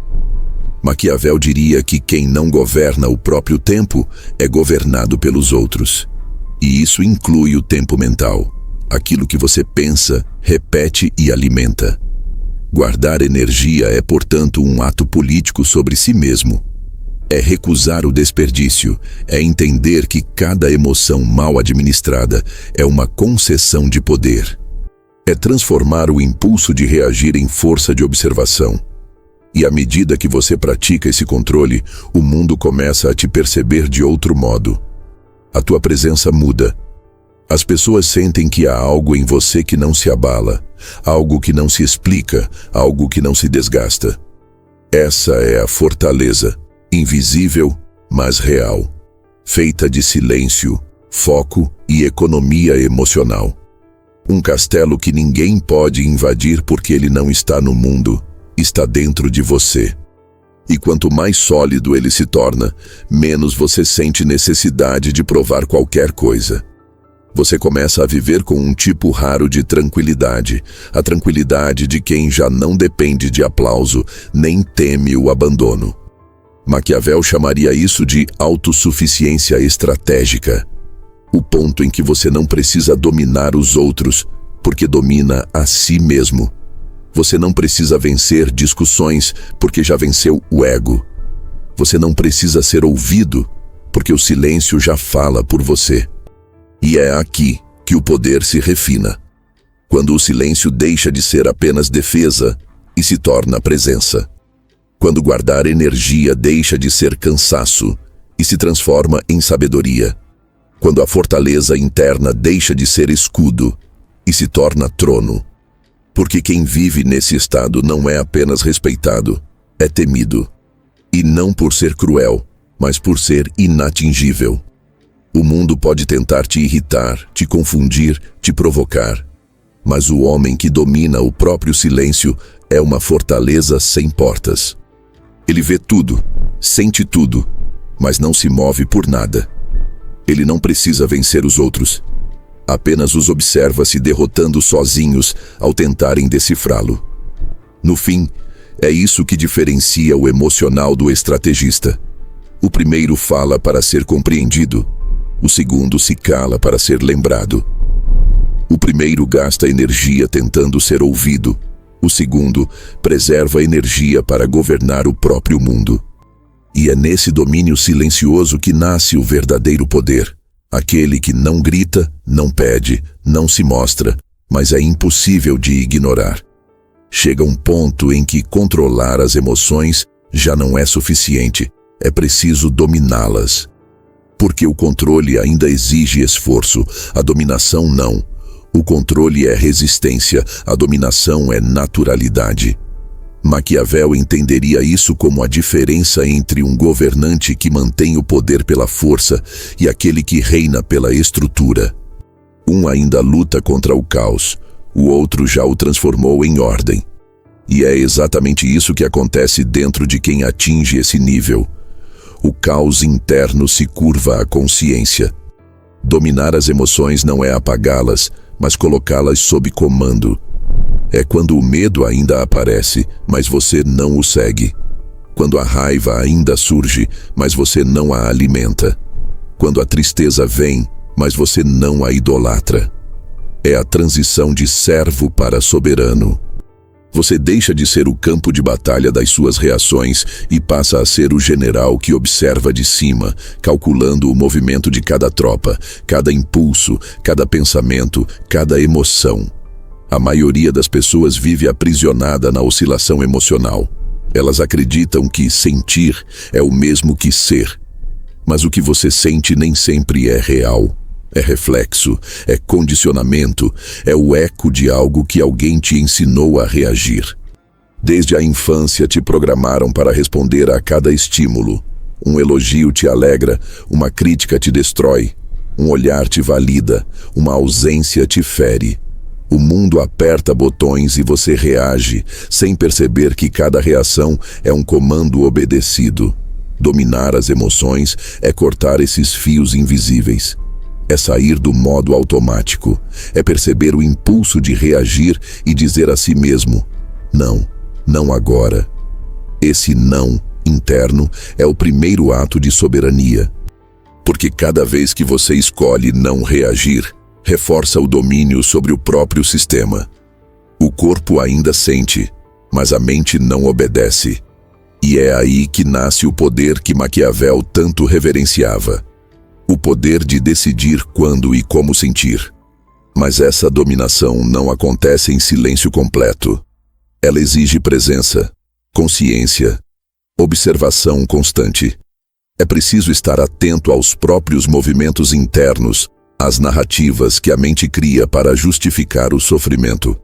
Speaker 1: Maquiavel diria que quem não governa o próprio tempo é governado pelos outros. E isso inclui o tempo mental, aquilo que você pensa, repete e alimenta. Guardar energia é, portanto, um ato político sobre si mesmo. É recusar o desperdício, é entender que cada emoção mal administrada é uma concessão de poder. É transformar o impulso de reagir em força de observação. E à medida que você pratica esse controle, o mundo começa a te perceber de outro modo. A tua presença muda. As pessoas sentem que há algo em você que não se abala, algo que não se explica, algo que não se desgasta. Essa é a fortaleza, invisível, mas real, feita de silêncio, foco e economia emocional. Um castelo que ninguém pode invadir porque ele não está no mundo, está dentro de você. E quanto mais sólido ele se torna, menos você sente necessidade de provar qualquer coisa. Você começa a viver com um tipo raro de tranquilidade, a tranquilidade de quem já não depende de aplauso, nem teme o abandono. Maquiavel chamaria isso de autossuficiência estratégica. O ponto em que você não precisa dominar os outros, porque domina a si mesmo. Você não precisa vencer discussões, porque já venceu o ego. Você não precisa ser ouvido, porque o silêncio já fala por você. E é aqui que o poder se refina. Quando o silêncio deixa de ser apenas defesa e se torna presença. Quando guardar energia deixa de ser cansaço e se transforma em sabedoria. Quando a fortaleza interna deixa de ser escudo e se torna trono. Porque quem vive nesse estado não é apenas respeitado, é temido. E não por ser cruel, mas por ser inatingível. O mundo pode tentar te irritar, te confundir, te provocar. Mas o homem que domina o próprio silêncio é uma fortaleza sem portas. Ele vê tudo, sente tudo, mas não se move por nada. Ele não precisa vencer os outros. Apenas os observa se derrotando sozinhos ao tentarem decifrá-lo. No fim, É isso que diferencia o emocional do estrategista. O primeiro fala para ser compreendido. O segundo se cala para ser lembrado. O primeiro gasta energia tentando ser ouvido. O segundo preserva energia para governar o próprio mundo. E é nesse domínio silencioso que nasce o verdadeiro poder. Aquele que não grita, não pede, não se mostra, mas é impossível de ignorar. Chega um ponto em que controlar as emoções já não é suficiente, é preciso dominá-las. Porque o controle ainda exige esforço, a dominação não. O controle é resistência, a dominação é naturalidade. Maquiavel entenderia isso como a diferença entre um governante que mantém o poder pela força e aquele que reina pela estrutura. Um ainda luta contra o caos, o outro já o transformou em ordem. E é exatamente isso que acontece dentro de quem atinge esse nível. O caos interno se curva à consciência. Dominar as emoções não é apagá-las, mas colocá-las sob comando. É quando o medo ainda aparece, mas você não o segue. Quando a raiva ainda surge, mas você não a alimenta. Quando a tristeza vem, mas você não a idolatra. É a transição de servo para soberano. Você deixa de ser o campo de batalha das suas reações e passa a ser o general que observa de cima, calculando o movimento de cada tropa, cada impulso, cada pensamento, cada emoção. A maioria das pessoas vive aprisionada na oscilação emocional. Elas acreditam que sentir é o mesmo que ser. Mas o que você sente nem sempre é real. É reflexo, é condicionamento, é o eco de algo que alguém te ensinou a reagir. Desde a infância te programaram para responder a cada estímulo. Um elogio te alegra, uma crítica te destrói. Um olhar te valida, uma ausência te fere. O mundo aperta botões e você reage, sem perceber que cada reação é um comando obedecido. Dominar as emoções é cortar esses fios invisíveis. É sair do modo automático. É perceber o impulso de reagir e dizer a si mesmo: não, não agora. Esse não interno é o primeiro ato de soberania. Porque cada vez que você escolhe não reagir, reforça o domínio sobre o próprio sistema. O corpo ainda sente, mas a mente não obedece. E é aí que nasce o poder que Maquiavel tanto reverenciava. O poder de decidir quando e como sentir. Mas essa dominação não acontece em silêncio completo. Ela exige presença, consciência, observação constante. É preciso estar atento aos próprios movimentos internos, às narrativas que a mente cria para justificar o sofrimento.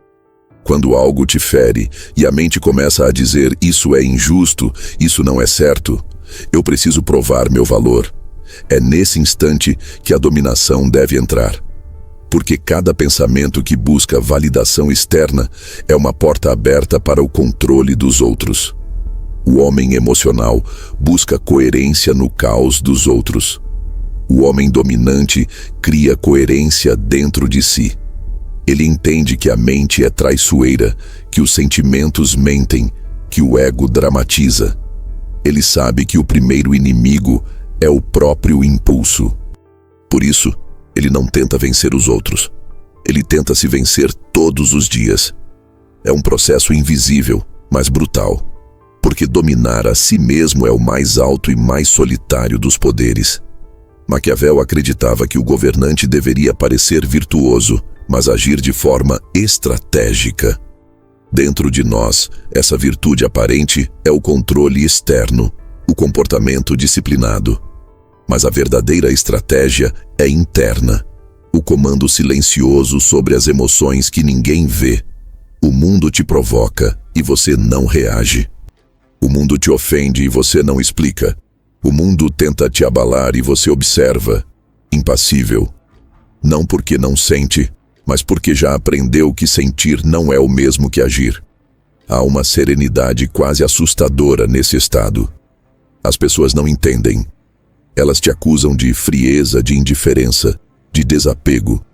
Speaker 1: Quando algo te fere e a mente começa a dizer isso é injusto, isso não é certo, eu preciso provar meu valor. É nesse instante que a dominação deve entrar. Porque cada pensamento que busca validação externa é uma porta aberta para o controle dos outros. O homem emocional busca coerência no caos dos outros. O homem dominante cria coerência dentro de si. Ele entende que a mente é traiçoeira, que os sentimentos mentem, que o ego dramatiza. Ele sabe que o primeiro inimigo é o próprio impulso. Por isso, ele não tenta vencer os outros. Ele tenta se vencer todos os dias. É um processo invisível, mas brutal. Porque dominar a si mesmo é o mais alto e mais solitário dos poderes. Maquiavel acreditava que o governante deveria parecer virtuoso, mas agir de forma estratégica. Dentro de nós, essa virtude aparente é o controle externo, o comportamento disciplinado. Mas a verdadeira estratégia é interna, o comando silencioso sobre as emoções que ninguém vê. O mundo te provoca e você não reage. O mundo te ofende e você não explica. O mundo tenta te abalar e você observa, impassível. Não porque não sente, mas porque já aprendeu que sentir não é o mesmo que agir. Há uma serenidade quase assustadora nesse estado. As pessoas não entendem. Elas te acusam de frieza, de indiferença, de desapego.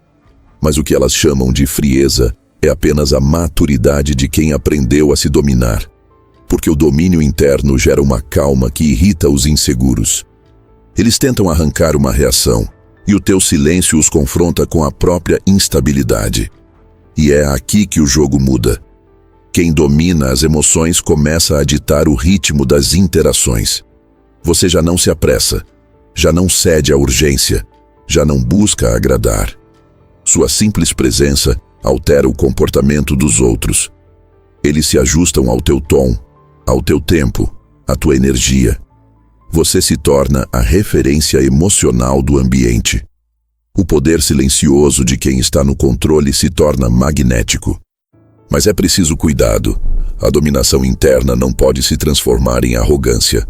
Speaker 1: Mas o que elas chamam de frieza é apenas a maturidade de quem aprendeu a se dominar. Porque o domínio interno gera uma calma que irrita os inseguros. Eles tentam arrancar uma reação, e o teu silêncio os confronta com a própria instabilidade. E é aqui que o jogo muda. Quem domina as emoções começa a ditar o ritmo das interações. Você já não se apressa, já não cede à urgência, já não busca agradar. Sua simples presença altera o comportamento dos outros. Eles se ajustam ao teu tom, ao teu tempo, à tua energia. Você se torna a referência emocional do ambiente. O poder silencioso de quem está no controle se torna magnético. Mas é preciso cuidado. A dominação interna não pode se transformar em arrogância.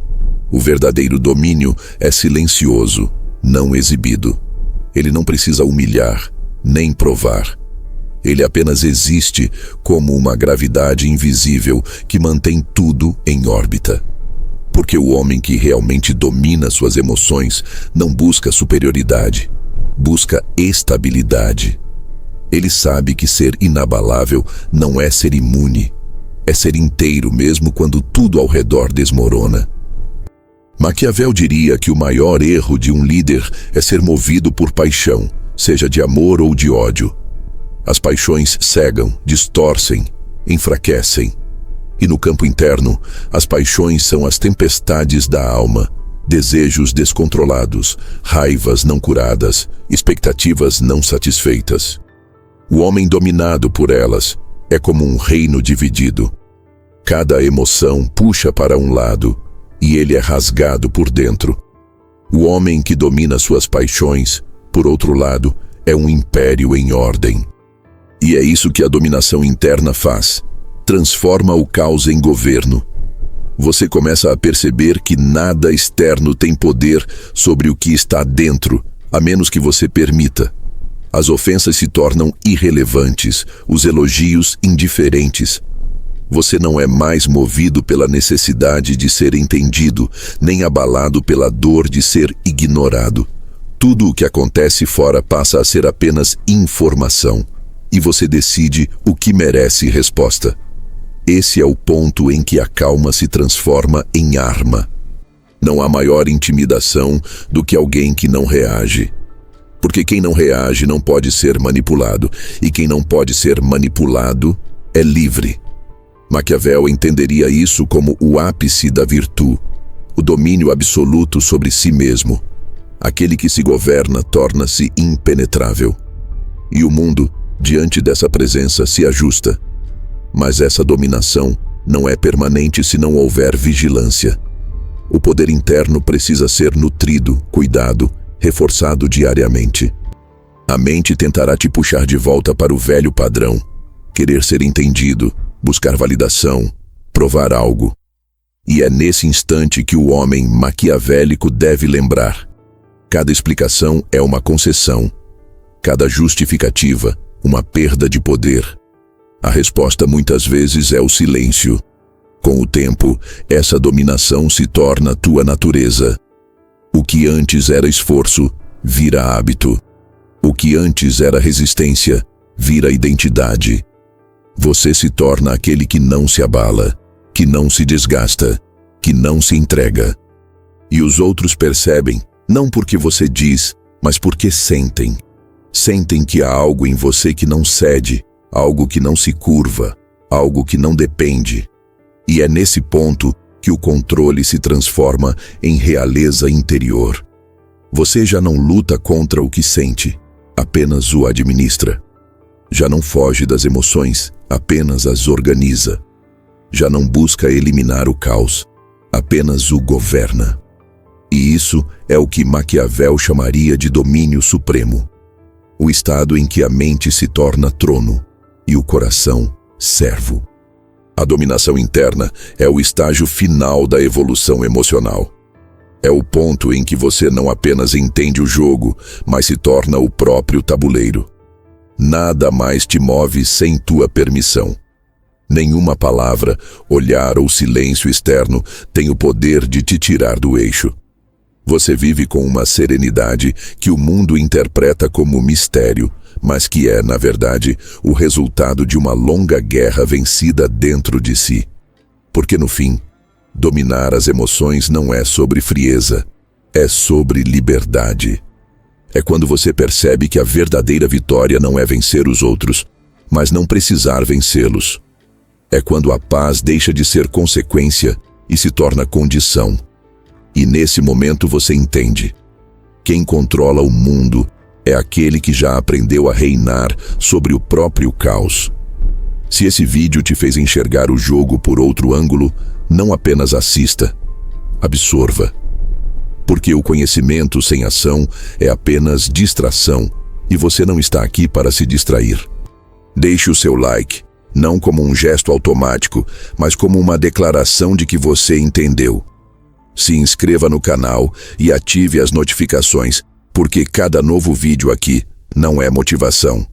Speaker 1: O verdadeiro domínio é silencioso, não exibido. Ele não precisa humilhar, nem provar. Ele apenas existe como uma gravidade invisível que mantém tudo em órbita. Porque o homem que realmente domina suas emoções não busca superioridade, busca estabilidade. Ele sabe que ser inabalável não é ser imune, é ser inteiro mesmo quando tudo ao redor desmorona. Maquiavel diria que o maior erro de um líder é ser movido por paixão, seja de amor ou de ódio. As paixões cegam, distorcem, enfraquecem. E no campo interno, as paixões são as tempestades da alma, desejos descontrolados, raivas não curadas, expectativas não satisfeitas. O homem dominado por elas é como um reino dividido. Cada emoção puxa para um lado e ele é rasgado por dentro. O homem que domina suas paixões, por outro lado, é um império em ordem. E é isso que a dominação interna faz. Transforma o caos em governo. Você começa a perceber que nada externo tem poder sobre o que está dentro, a menos que você permita. As ofensas se tornam irrelevantes, os elogios indiferentes. Você não é mais movido pela necessidade de ser entendido, nem abalado pela dor de ser ignorado. Tudo o que acontece fora passa a ser apenas informação, e você decide o que merece resposta. Esse é o ponto em que a calma se transforma em arma. Não há maior intimidação do que alguém que não reage. Porque quem não reage não pode ser manipulado, e quem não pode ser manipulado é livre. Maquiavel entenderia isso como o ápice da virtude, o domínio absoluto sobre si mesmo. Aquele que se governa torna-se impenetrável. E o mundo, diante dessa presença, se ajusta. Mas essa dominação não é permanente se não houver vigilância. O poder interno precisa ser nutrido, cuidado, reforçado diariamente. A mente tentará te puxar de volta para o velho padrão, querer ser entendido, buscar validação, provar algo. E é nesse instante que o homem maquiavélico deve lembrar. Cada explicação é uma concessão. Cada justificativa, uma perda de poder. A resposta muitas vezes é o silêncio. Com o tempo, essa dominação se torna tua natureza. O que antes era esforço, vira hábito. O que antes era resistência, vira identidade. Você se torna aquele que não se abala, que não se desgasta, que não se entrega. E os outros percebem, não porque você diz, mas porque sentem. Sentem que há algo em você que não cede, algo que não se curva, algo que não depende. E é nesse ponto que o controle se transforma em realeza interior. Você já não luta contra o que sente, apenas o administra. Já não foge das emoções, apenas as organiza. Já não busca eliminar o caos, apenas o governa. E isso é o que Maquiavel chamaria de domínio supremo. O estado em que a mente se torna trono e o coração servo. A dominação interna é o estágio final da evolução emocional. É o ponto em que você não apenas entende o jogo, mas se torna o próprio tabuleiro. Nada mais te move sem tua permissão. Nenhuma palavra, olhar ou silêncio externo tem o poder de te tirar do eixo. Você vive com uma serenidade que o mundo interpreta como mistério, mas que é, na verdade, o resultado de uma longa guerra vencida dentro de si. Porque no fim, dominar as emoções não é sobre frieza, é sobre liberdade. É quando você percebe que a verdadeira vitória não é vencer os outros, mas não precisar vencê-los. É quando a paz deixa de ser consequência e se torna condição. E nesse momento você entende: quem controla o mundo é aquele que já aprendeu a reinar sobre o próprio caos. Se esse vídeo te fez enxergar o jogo por outro ângulo, não apenas assista, absorva. Porque o conhecimento sem ação é apenas distração e você não está aqui para se distrair. Deixe o seu like, não como um gesto automático, mas como uma declaração de que você entendeu. Se inscreva no canal e ative as notificações, porque cada novo vídeo aqui não é motivação.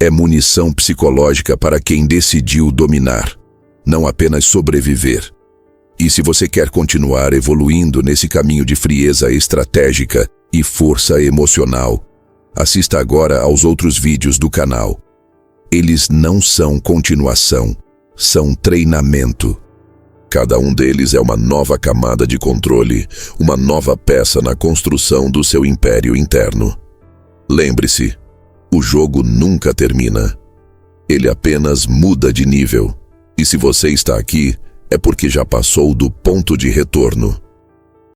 Speaker 1: É munição psicológica para quem decidiu dominar, não apenas sobreviver. E se você quer continuar evoluindo nesse caminho de frieza estratégica e força emocional, assista agora aos outros vídeos do canal. Eles não são continuação, são treinamento. Cada um deles é uma nova camada de controle, uma nova peça na construção do seu império interno. Lembre-se, o jogo nunca termina. Ele apenas muda de nível. E se você está aqui, é porque já passou do ponto de retorno.